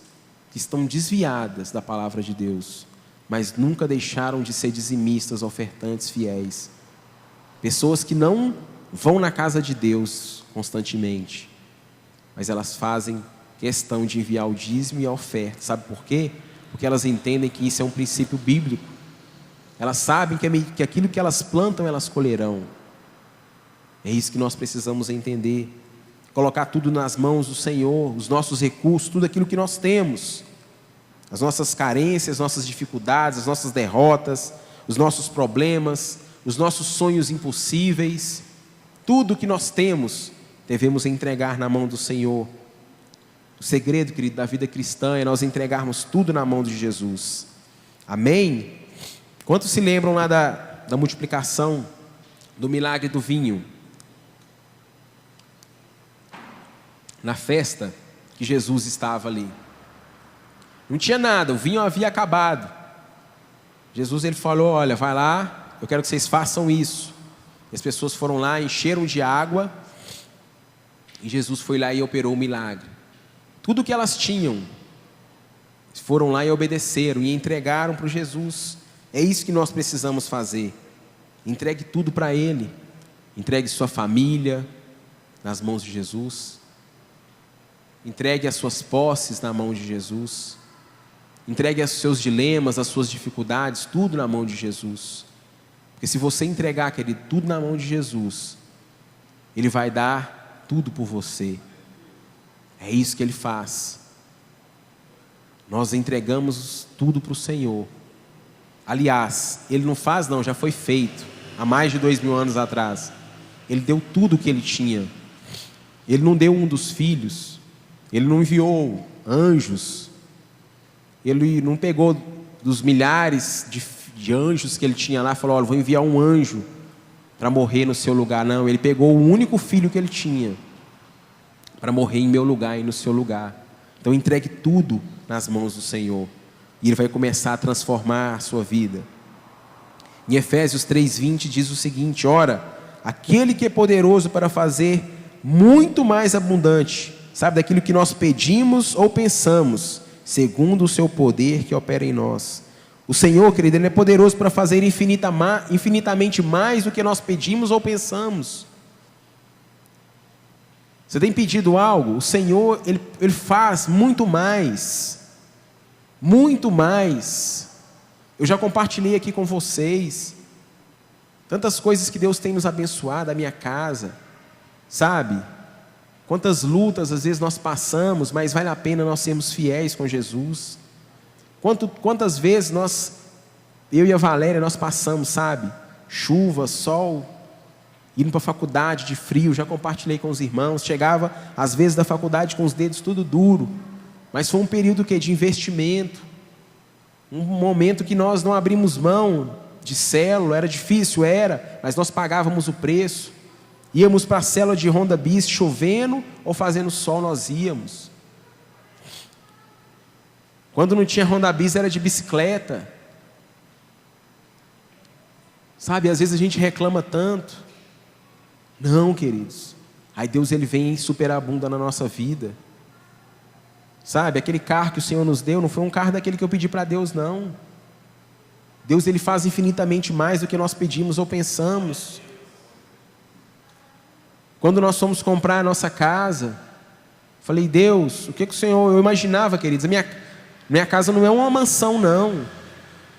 que estão desviadas da palavra de Deus, mas nunca deixaram de ser dizimistas, ofertantes fiéis. Pessoas que não vão na casa de Deus constantemente, mas elas fazem questão de enviar o dízimo e a oferta. Sabe por quê? Porque elas entendem que isso é um princípio bíblico. Elas sabem que aquilo que elas plantam, elas colherão. É isso que nós precisamos entender. Colocar tudo nas mãos do Senhor, os nossos recursos, tudo aquilo que nós temos. As nossas carências, as nossas dificuldades, as nossas derrotas, os nossos problemas, os nossos sonhos impossíveis. Tudo que nós temos, devemos entregar na mão do Senhor. O segredo, querido, da vida cristã é nós entregarmos tudo na mão de Jesus. Amém? Quantos se lembram lá da multiplicação, do milagre do vinho? Na festa que Jesus estava ali. Não tinha nada, o vinho havia acabado. Jesus, ele falou: olha, vai lá, eu quero que vocês façam isso. E as pessoas foram lá, encheram de água, e Jesus foi lá e operou o milagre. Tudo que elas tinham, foram lá e obedeceram, e entregaram para Jesus. É isso que nós precisamos fazer. Entregue tudo para Ele. Entregue sua família nas mãos de Jesus. Entregue as suas posses na mão de Jesus. Entregue os seus dilemas, as suas dificuldades, tudo na mão de Jesus. Porque se você entregar, querido, tudo na mão de Jesus, Ele vai dar tudo por você. É isso que Ele faz. Nós entregamos tudo para o Senhor. Aliás, Ele não faz não, já foi feito há mais de 2000 anos atrás. Ele deu tudo o que Ele tinha. Ele não deu um dos filhos. Ele não enviou anjos. Ele não pegou dos milhares de anjos que ele tinha lá, falou: olha, vou enviar um anjo para morrer no seu lugar. Não, ele pegou o único filho que ele tinha para morrer em meu lugar e no seu lugar. Então entregue tudo nas mãos do Senhor, e Ele vai começar a transformar a sua vida. Em Efésios 3:20 diz o seguinte: ora, aquele que é poderoso para fazer muito mais abundante, sabe, daquilo que nós pedimos ou pensamos, segundo o seu poder que opera em nós. O Senhor, querido, Ele é poderoso para fazer infinitamente mais do que nós pedimos ou pensamos. Você tem pedido algo? O Senhor, Ele faz muito mais. Muito mais. Eu já compartilhei aqui com vocês tantas coisas que Deus tem nos abençoado, a minha casa, sabe? Quantas lutas às vezes nós passamos, mas vale a pena nós sermos fiéis com Jesus. Quantas vezes eu e a Valéria, nós passamos, sabe? Chuva, sol, indo para a faculdade de frio, já compartilhei com os irmãos, chegava às vezes da faculdade com os dedos tudo duro, mas foi um período de investimento, um momento que nós não abrimos mão de célula. Era difícil, mas nós pagávamos o preço. Íamos para a célula de Honda Bis, chovendo ou fazendo sol, nós íamos. Quando não tinha Honda Bis, era de bicicleta. Sabe, às vezes a gente reclama tanto. Não, queridos. Aí Deus, Ele vem e superabunda na nossa vida. Sabe, aquele carro que o Senhor nos deu, não foi um carro daquele que eu pedi para Deus, não. Deus, Ele faz infinitamente mais do que nós pedimos ou pensamos. Quando nós fomos comprar a nossa casa, falei: Deus, o que o Senhor... Eu imaginava, queridos, a minha casa não é uma mansão, não.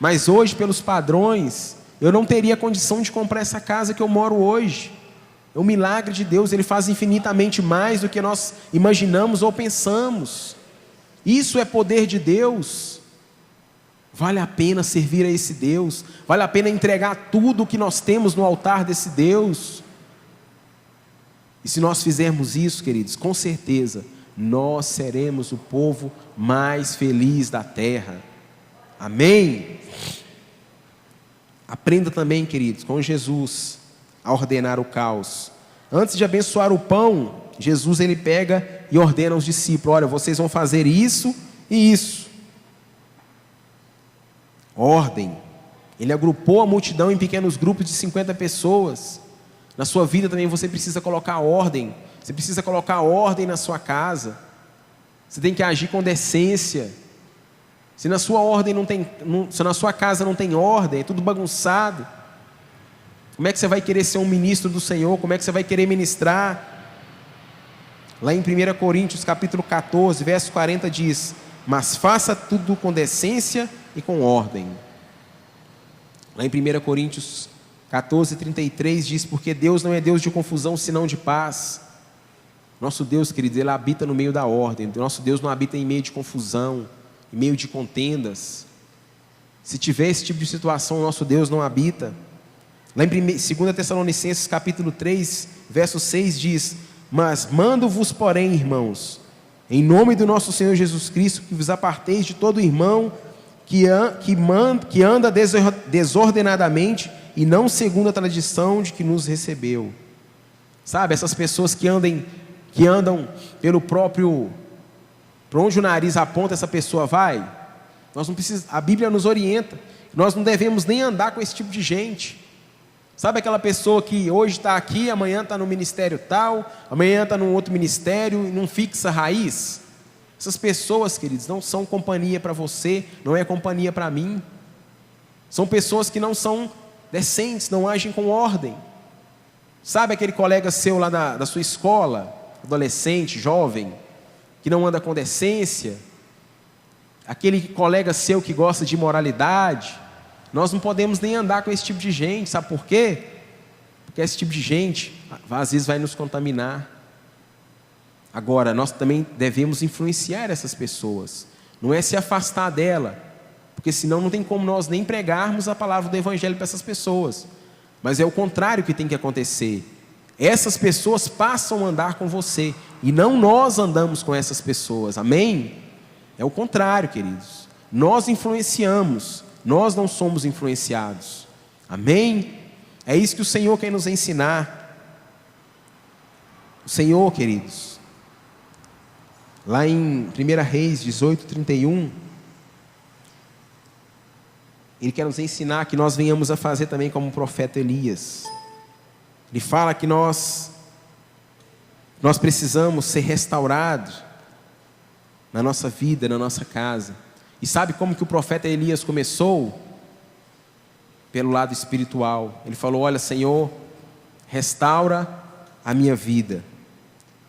Mas hoje, pelos padrões, eu não teria condição de comprar essa casa que eu moro hoje. É um milagre de Deus. Ele faz infinitamente mais do que nós imaginamos ou pensamos. Isso é poder de Deus. Vale a pena servir a esse Deus. Vale a pena entregar tudo o que nós temos no altar desse Deus. E se nós fizermos isso, queridos, com certeza nós seremos o povo mais feliz da terra. Amém? Aprenda também, queridos, com Jesus a ordenar o caos. Antes de abençoar o pão, Jesus, Ele pega e ordena aos discípulos: olha, vocês vão fazer isso e isso. Ordem. Ele agrupou a multidão em pequenos grupos de 50 pessoas. Na sua vida também você precisa colocar ordem. Você precisa colocar ordem na sua casa. Você tem que agir com decência. Se na sua se na sua casa não tem ordem, é tudo bagunçado, como é que você vai querer ser um ministro do Senhor? Como é que você vai querer ministrar? Lá em 1 Coríntios capítulo 14, verso 40 diz: mas faça tudo com decência e com ordem. Lá em 1 Coríntios 14, 33 diz: porque Deus não é Deus de confusão, senão de paz. Nosso Deus, queridos, Ele habita no meio da ordem. Nosso Deus não habita em meio de confusão, em meio de contendas. Se tiver esse tipo de situação, nosso Deus não habita. Lá em 2 Tessalonicenses capítulo 3, verso 6 diz: mas mando-vos, porém, irmãos, em nome do nosso Senhor Jesus Cristo, que vos aparteis de todo irmão que anda desordenadamente e não segundo a tradição de que nos recebeu. Sabe, essas pessoas que andam pelo próprio, para onde o nariz aponta, essa pessoa vai. Nós não precisamos, a Bíblia nos orienta, nós não devemos nem andar com esse tipo de gente. Sabe aquela pessoa que hoje está aqui, amanhã está no ministério tal, amanhã está num outro ministério e não fixa raiz? Essas pessoas, queridos, não são companhia para você, não é companhia para mim. São pessoas que não são decentes, não agem com ordem. Sabe aquele colega seu lá da sua escola, adolescente, jovem, que não anda com decência? Aquele colega seu que gosta de imoralidade? Nós não podemos nem andar com esse tipo de gente. Sabe por quê? Porque esse tipo de gente às vezes vai nos contaminar. Agora, nós também devemos influenciar essas pessoas. Não é se afastar dela, porque senão não tem como nós nem pregarmos a palavra do Evangelho para essas pessoas. Mas é o contrário que tem que acontecer. Essas pessoas passam a andar com você, e não nós andamos com essas pessoas. Amém? É o contrário, queridos. Nós influenciamos, nós não somos influenciados. Amém? É isso que o Senhor quer nos ensinar. O Senhor, queridos, lá em 1 Reis 18:31, Ele quer nos ensinar que nós venhamos a fazer também como o profeta Elias. Ele fala que nós precisamos ser restaurados na nossa vida, na nossa casa. E sabe como que o profeta Elias começou? Pelo lado espiritual. Ele falou: olha, Senhor, restaura a minha vida,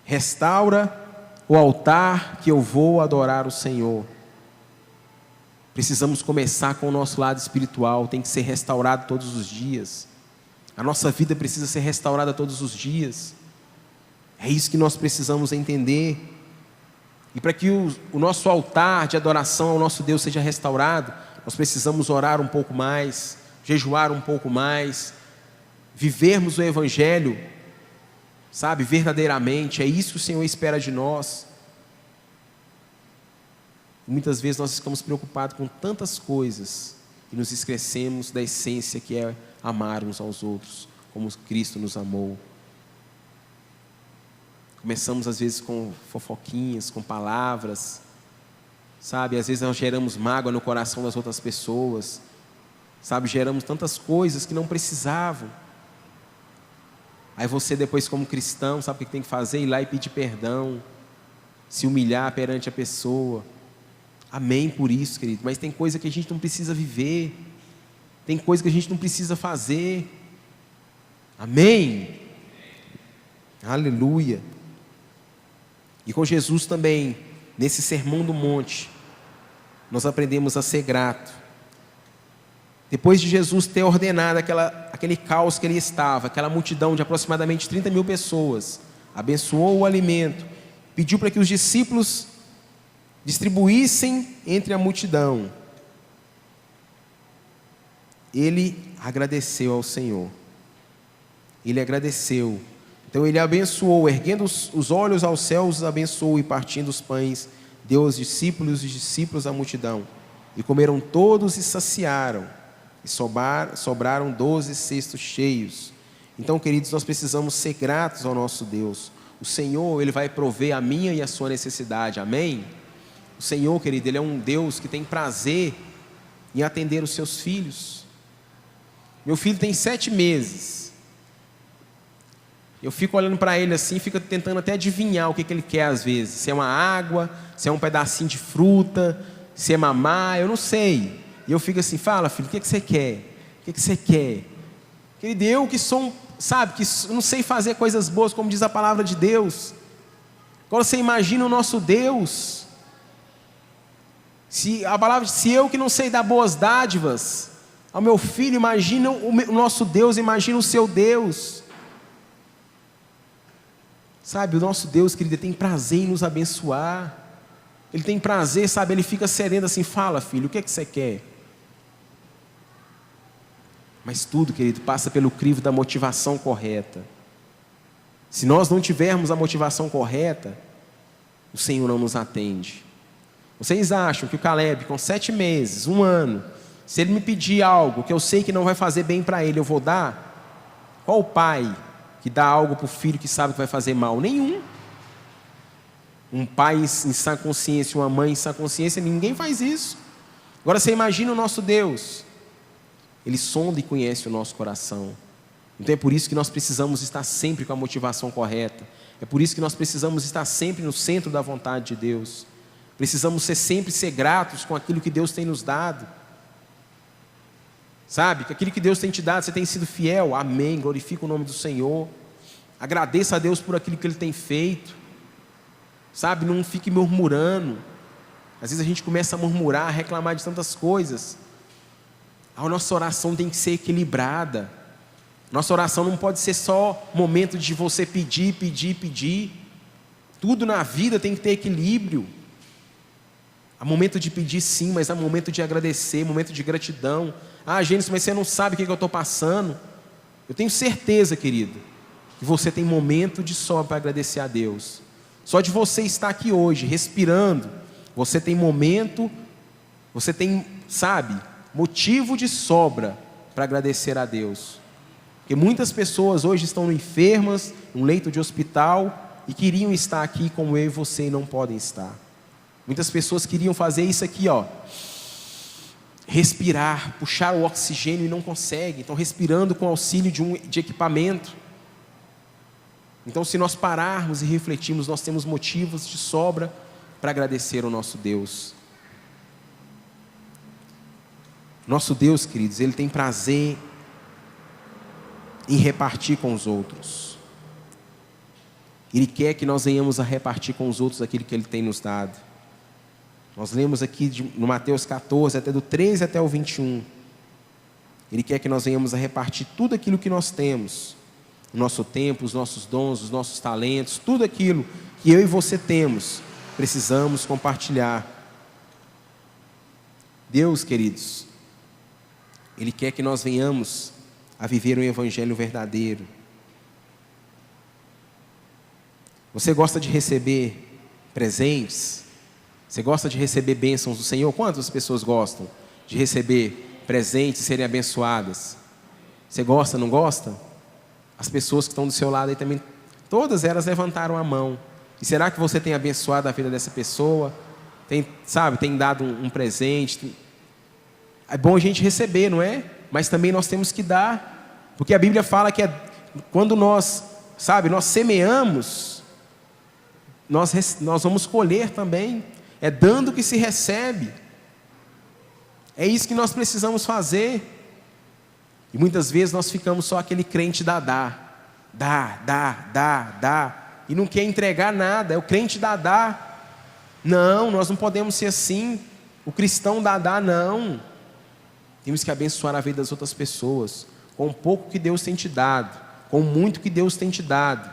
restaura o altar que eu vou adorar o Senhor. Precisamos começar com o nosso lado espiritual, tem que ser restaurado todos os dias. A nossa vida precisa ser restaurada todos os dias. É isso que nós precisamos entender. E para que o nosso altar de adoração ao nosso Deus seja restaurado, nós precisamos orar um pouco mais, jejuar um pouco mais, vivermos o Evangelho, sabe, verdadeiramente. É isso que o Senhor espera de nós. Muitas vezes nós ficamos preocupados com tantas coisas e nos esquecemos da essência que é amar uns aos outros, como Cristo nos amou. Começamos às vezes com fofoquinhas, com palavras, sabe? Às vezes nós geramos mágoa no coração das outras pessoas, sabe? Geramos tantas coisas que não precisavam. Aí você depois, como cristão, sabe o que tem que fazer? Ir lá e pedir perdão, se humilhar perante a pessoa. Amém por isso, querido. Mas tem coisa que a gente não precisa viver, tem coisa que a gente não precisa fazer. Amém? Aleluia. E com Jesus também, nesse sermão do monte, nós aprendemos a ser grato. Depois de Jesus ter ordenado aquele caos que ele estava, aquela multidão de aproximadamente 30 mil pessoas, abençoou o alimento, pediu para que os discípulos distribuíssem entre a multidão. Ele agradeceu ao Senhor. Ele agradeceu. Então ele abençoou, erguendo os olhos aos céus, abençoou e partindo os pães, deu aos discípulos e os discípulos à multidão. E comeram todos e saciaram. E sobraram 12 cestos cheios. Então, queridos, nós precisamos ser gratos ao nosso Deus. O Senhor, Ele vai prover a minha e a sua necessidade. Amém? O Senhor, querido, Ele é um Deus que tem prazer em atender os seus filhos. Meu filho tem 7 meses. Eu fico olhando para ele assim, fico tentando até adivinhar o que ele quer às vezes. Se é uma água, se é um pedacinho de fruta, se é mamar, eu não sei. E eu fico assim: fala, filho, o que você quer? O que você quer? Querido, eu que sou, sabe, que não sei fazer coisas boas, como diz a palavra de Deus. Agora você imagina o nosso Deus. Se eu que não sei dar boas dádivas ao meu filho, imagina o nosso Deus, imagina o seu Deus. Sabe, o nosso Deus, querido, tem prazer em nos abençoar. Ele tem prazer, sabe, ele fica sereno assim: fala, filho, o que você quer? Mas tudo, querido, passa pelo crivo da motivação correta. Se nós não tivermos a motivação correta, o Senhor não nos atende. Vocês acham que o Caleb, com 7 meses, 1 ano, se ele me pedir algo que eu sei que não vai fazer bem para ele, eu vou dar? Qual o pai que dá algo para o filho que sabe que vai fazer mal? Nenhum. Um pai em sã consciência, uma mãe em sã consciência, ninguém faz isso. Agora você imagina o nosso Deus. Ele sonda e conhece o nosso coração. Então é por isso que nós precisamos estar sempre com a motivação correta. É por isso que nós precisamos estar sempre no centro da vontade de Deus. Precisamos sempre ser gratos com aquilo que Deus tem nos dado. Sabe, que aquilo que Deus tem te dado, você tem sido fiel. Amém, glorifica o nome do Senhor. Agradeça a Deus por aquilo que Ele tem feito. Sabe, não fique murmurando. Às vezes a gente começa a murmurar, a reclamar de tantas coisas. A nossa oração tem que ser equilibrada. Nossa oração não pode ser só momento de você pedir, pedir, pedir. Tudo na vida tem que ter equilíbrio. Há momento de pedir sim, mas há momento de agradecer, momento de gratidão. Ah, Gênesis, mas você não sabe o que eu estou passando. Eu tenho certeza, querido, que você tem momento de sobra para agradecer a Deus. Só de você estar aqui hoje, respirando, você tem momento Você tem, sabe, motivo de sobra para agradecer a Deus. Porque muitas pessoas hoje estão enfermas, num leito de hospital, e queriam estar aqui como eu e você e não podem estar. Muitas pessoas queriam fazer isso aqui, ó, respirar, puxar o oxigênio e não conseguem. Estão respirando com auxílio de equipamento. Então, se nós pararmos e refletirmos, nós temos motivos de sobra para agradecer ao nosso Deus. Nosso Deus, queridos, Ele tem prazer em repartir com os outros. Ele quer que nós venhamos a repartir com os outros aquilo que Ele tem nos dado. Nós lemos aqui no Mateus 14, até do 13 até o 21. Ele quer que nós venhamos a repartir tudo aquilo que nós temos. O nosso tempo, os nossos dons, os nossos talentos, tudo aquilo que eu e você temos, precisamos compartilhar. Deus, queridos, Ele quer que nós venhamos a viver um evangelho verdadeiro. Você gosta de receber presentes? Você gosta de receber bênçãos do Senhor? Quantas pessoas gostam de receber presentes e serem abençoadas? Você gosta, não gosta? As pessoas que estão do seu lado aí também, todas elas levantaram a mão. E será que você tem abençoado a vida dessa pessoa? Tem dado um presente? É bom a gente receber, não é? Mas também nós temos que dar. Porque a Bíblia fala que quando nós semeamos, nós vamos colher também. É dando que se recebe. É isso que nós precisamos fazer. E muitas vezes nós ficamos só aquele crente dá. E não quer entregar nada. É o crente dá. Não, nós não podemos ser assim. O cristão dá, não. Temos que abençoar a vida das outras pessoas. Com o pouco que Deus tem te dado. Com o muito que Deus tem te dado.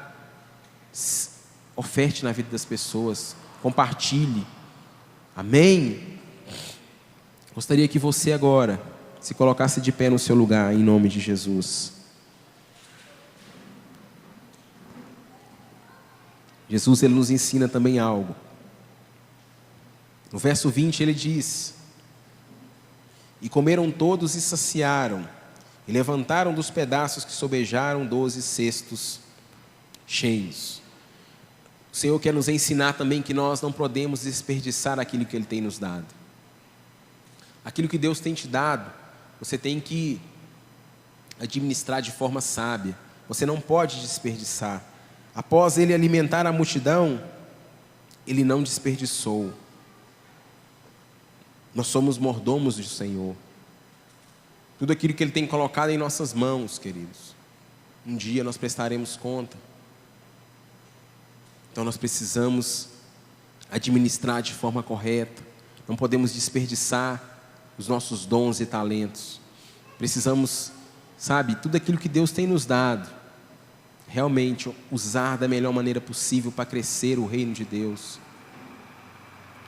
Oferte na vida das pessoas. Compartilhe. Amém? Gostaria que você agora se colocasse de pé no seu lugar, em nome de Jesus. Jesus, Ele nos ensina também algo. No verso 20 Ele diz: e comeram todos e saciaram, e levantaram dos pedaços que sobejaram 12 cestos cheios. O Senhor quer nos ensinar também que nós não podemos desperdiçar aquilo que Ele tem nos dado. Aquilo que Deus tem te dado, você tem que administrar de forma sábia. Você não pode desperdiçar. Após Ele alimentar a multidão, Ele não desperdiçou. Nós somos mordomos do Senhor. Tudo aquilo que Ele tem colocado em nossas mãos, queridos, um dia nós prestaremos conta. Então nós precisamos administrar de forma correta. Não podemos desperdiçar os nossos dons e talentos. Precisamos, tudo aquilo que Deus tem nos dado, realmente usar da melhor maneira possível para crescer o reino de Deus.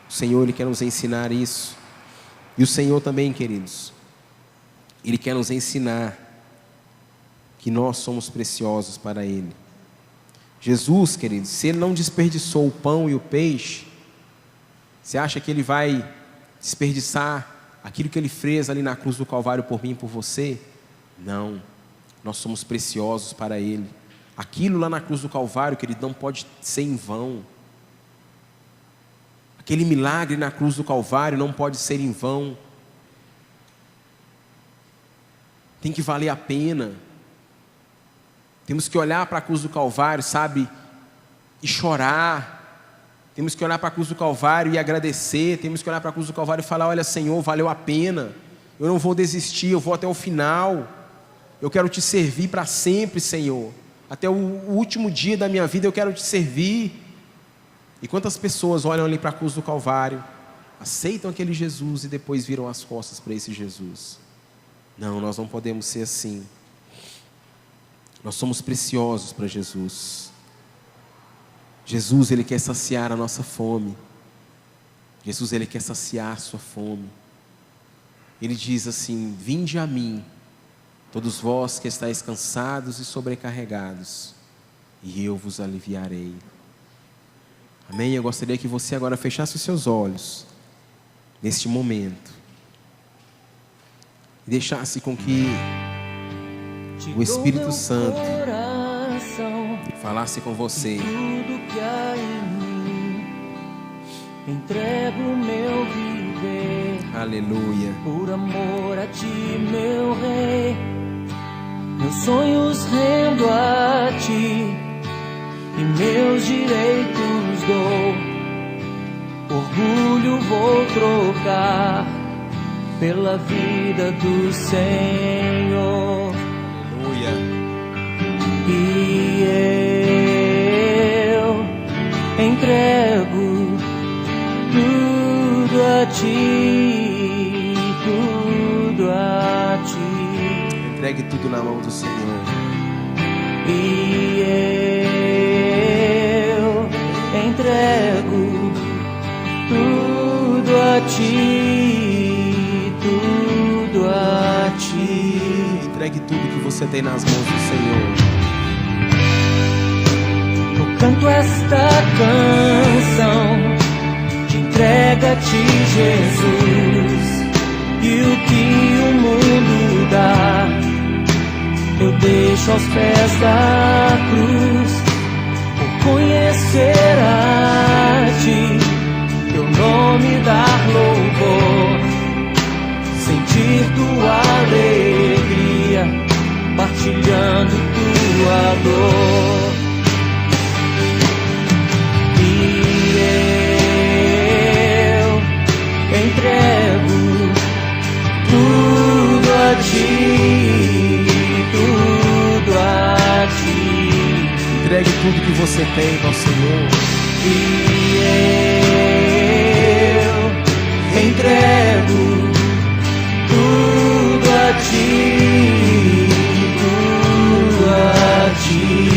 O Senhor, Ele quer nos ensinar isso. E o Senhor também, queridos, Ele quer nos ensinar que nós somos preciosos para Ele. Jesus, queridos, se Ele não desperdiçou o pão e o peixe, você acha que Ele vai desperdiçar aquilo que Ele fez ali na cruz do Calvário por mim e por você? Não, nós somos preciosos para Ele. Aquilo lá na cruz do Calvário, querido, não pode ser em vão. Aquele milagre na cruz do Calvário não pode ser em vão. Tem que valer a pena. Temos que olhar para a cruz do Calvário, e chorar. Temos que olhar para a cruz do Calvário e agradecer. Temos que olhar para a cruz do Calvário e falar: olha, Senhor, valeu a pena. Eu não vou desistir, eu vou até o final. Eu quero te servir para sempre, Senhor. Até o último dia da minha vida eu quero te servir. E quantas pessoas olham ali para a cruz do Calvário, aceitam aquele Jesus e depois viram as costas para esse Jesus? Não, nós não podemos ser assim. Nós somos preciosos para Jesus. Jesus, Ele quer saciar a nossa fome. Jesus, Ele quer saciar a sua fome. Ele diz assim: vinde a mim, todos vós que estáis cansados e sobrecarregados, e eu vos aliviarei. Amém? Eu gostaria que você agora fechasse os seus olhos, neste momento. e deixasse com que o Espírito Santo falasse com você. Tudo que há em mim, entrego o meu viver. Aleluia. Por amor a ti, meu Rei, meus sonhos rendo a ti e meus direitos dou. Orgulho vou trocar pela vida do Senhor. Aleluia. E eu entrego tudo a ti, tudo a ti. Entregue tudo na mão do Senhor. E eu entrego tudo a ti, tudo a ti. Entregue tudo que você tem nas mãos do Senhor. Eu canto esta canção de entrega a ti, Jesus, e o que o mundo dá eu deixo aos pés da cruz, por conhecer a ti, teu nome dar louvor, sentir tua alegria, partilhando tua dor. E eu entrego tudo a ti, tudo a ti. Entregue tudo que você tem ao Senhor. E eu entrego tudo a ti, tudo a ti.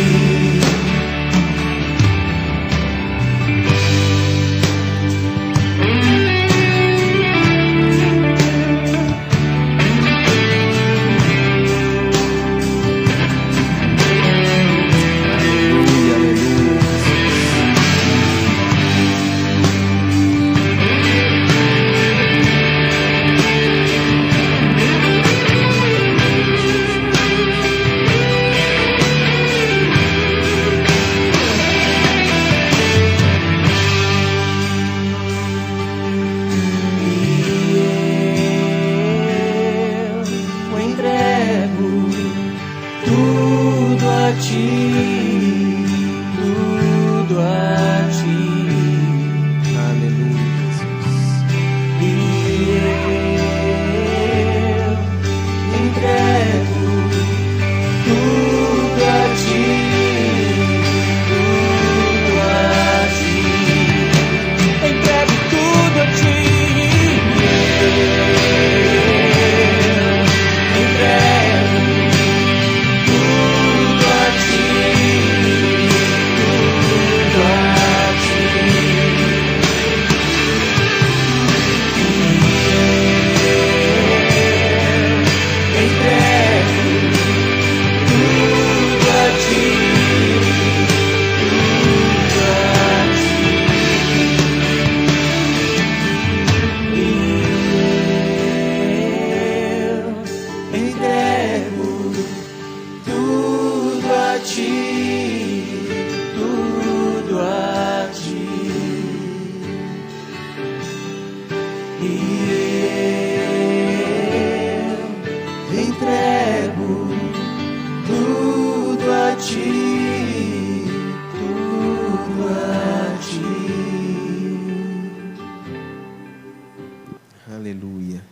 Aleluia.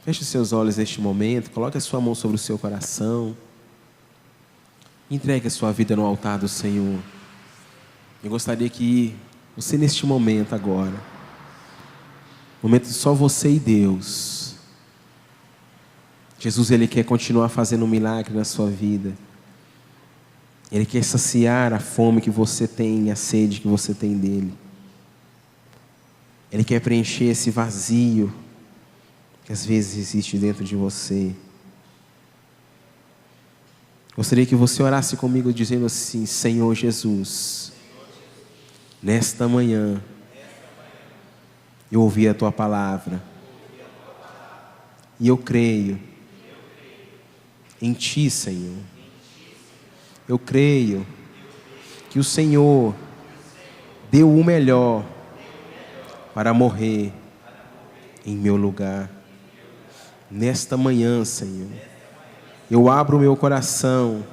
Feche os seus olhos neste momento, coloque a sua mão sobre o seu coração. Entregue a sua vida no altar do Senhor. Eu gostaria que você neste momento agora, momento só você e Deus, Jesus, Ele quer continuar fazendo um milagre na sua vida. Ele quer saciar a fome que você tem, a sede que você tem dEle. Ele quer preencher esse vazio que às vezes existe dentro de você. Gostaria que você orasse comigo dizendo assim: Senhor Jesus, nesta manhã eu ouvi a Tua palavra E eu creio em Ti, Senhor. Eu creio que o Senhor deu o melhor para morrer em meu lugar. Nesta manhã, Senhor, eu abro o meu coração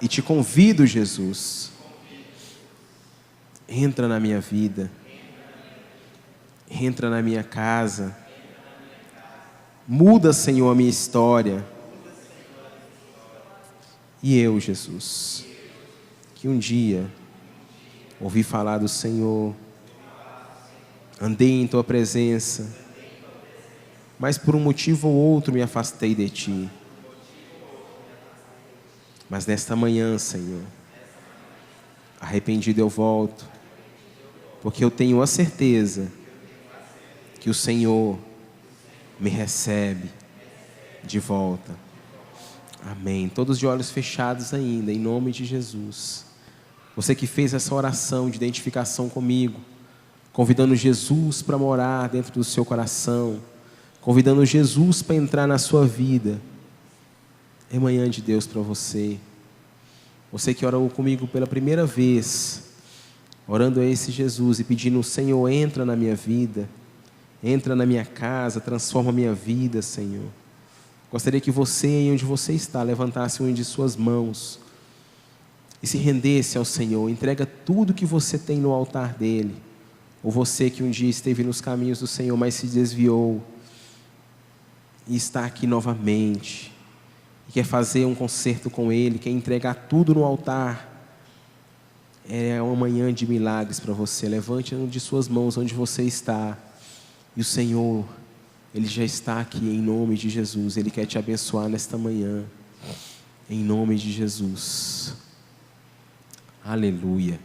e Te convido, Jesus. Entra na minha vida. Entra na minha casa. Muda, Senhor, a minha história. E eu, Jesus, que um dia ouvi falar do Senhor, andei em Tua presença, mas por um motivo ou outro me afastei de Ti. Mas nesta manhã, Senhor, arrependido eu volto, porque eu tenho a certeza que o Senhor me recebe de volta. Amém. Todos de olhos fechados ainda, em nome de Jesus. Você que fez essa oração de identificação comigo, convidando Jesus para morar dentro do seu coração, convidando Jesus para entrar na sua vida. É manhã de Deus para você. Você que orou comigo pela primeira vez, orando a esse Jesus e pedindo: Senhor, entra na minha vida, entra na minha casa, transforma a minha vida, Senhor. Gostaria que você, onde você está, levantasse uma de suas mãos e se rendesse ao Senhor. Entrega tudo que você tem no altar dele. Ou você que um dia esteve nos caminhos do Senhor, mas se desviou e está aqui novamente e quer fazer um concerto com Ele, quer entregar tudo no altar. É uma manhã de milagres para você. Levante uma de suas mãos onde você está. E o Senhor, Ele já está aqui em nome de Jesus. Ele quer te abençoar nesta manhã, em nome de Jesus. Aleluia.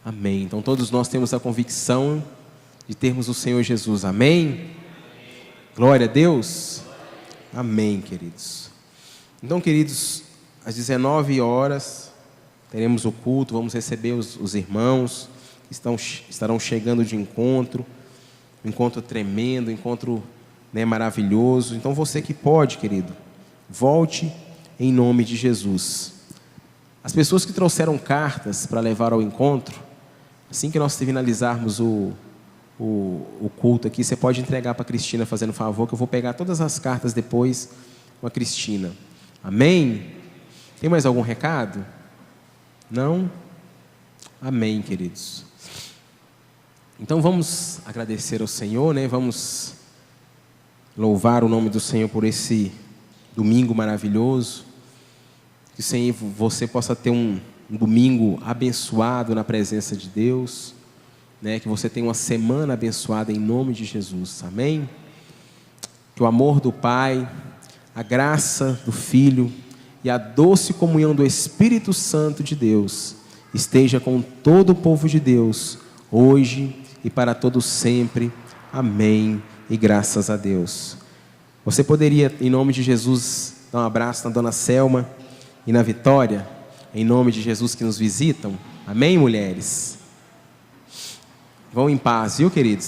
Amém. Então todos nós temos a convicção de termos o Senhor Jesus. Amém? Glória a Deus. Amém, queridos. Então, queridos, às 19 horas teremos o culto. Vamos receber os irmãos que estarão chegando de encontro. Um encontro tremendo, um encontro maravilhoso. Então você que pode, querido, volte em nome de Jesus. As pessoas que trouxeram cartas para levar ao encontro, assim que nós finalizarmos o culto aqui, você pode entregar para a Cristina, fazendo favor, que eu vou pegar todas as cartas depois com a Cristina. Amém? Tem mais algum recado? Não? Amém, queridos. Então vamos agradecer ao Senhor, Vamos louvar o nome do Senhor por esse domingo maravilhoso. Que Senhor, você possa ter um domingo abençoado na presença de Deus, Que você tenha uma semana abençoada em nome de Jesus. Amém? Que o amor do Pai, a graça do Filho e a doce comunhão do Espírito Santo de Deus esteja com todo o povo de Deus, hoje e para todos sempre. Amém. E graças a Deus. Você poderia, em nome de Jesus, dar um abraço na dona Selma e na Vitória, em nome de Jesus, que nos visitam? Amém, mulheres? Vão em paz, viu, queridos?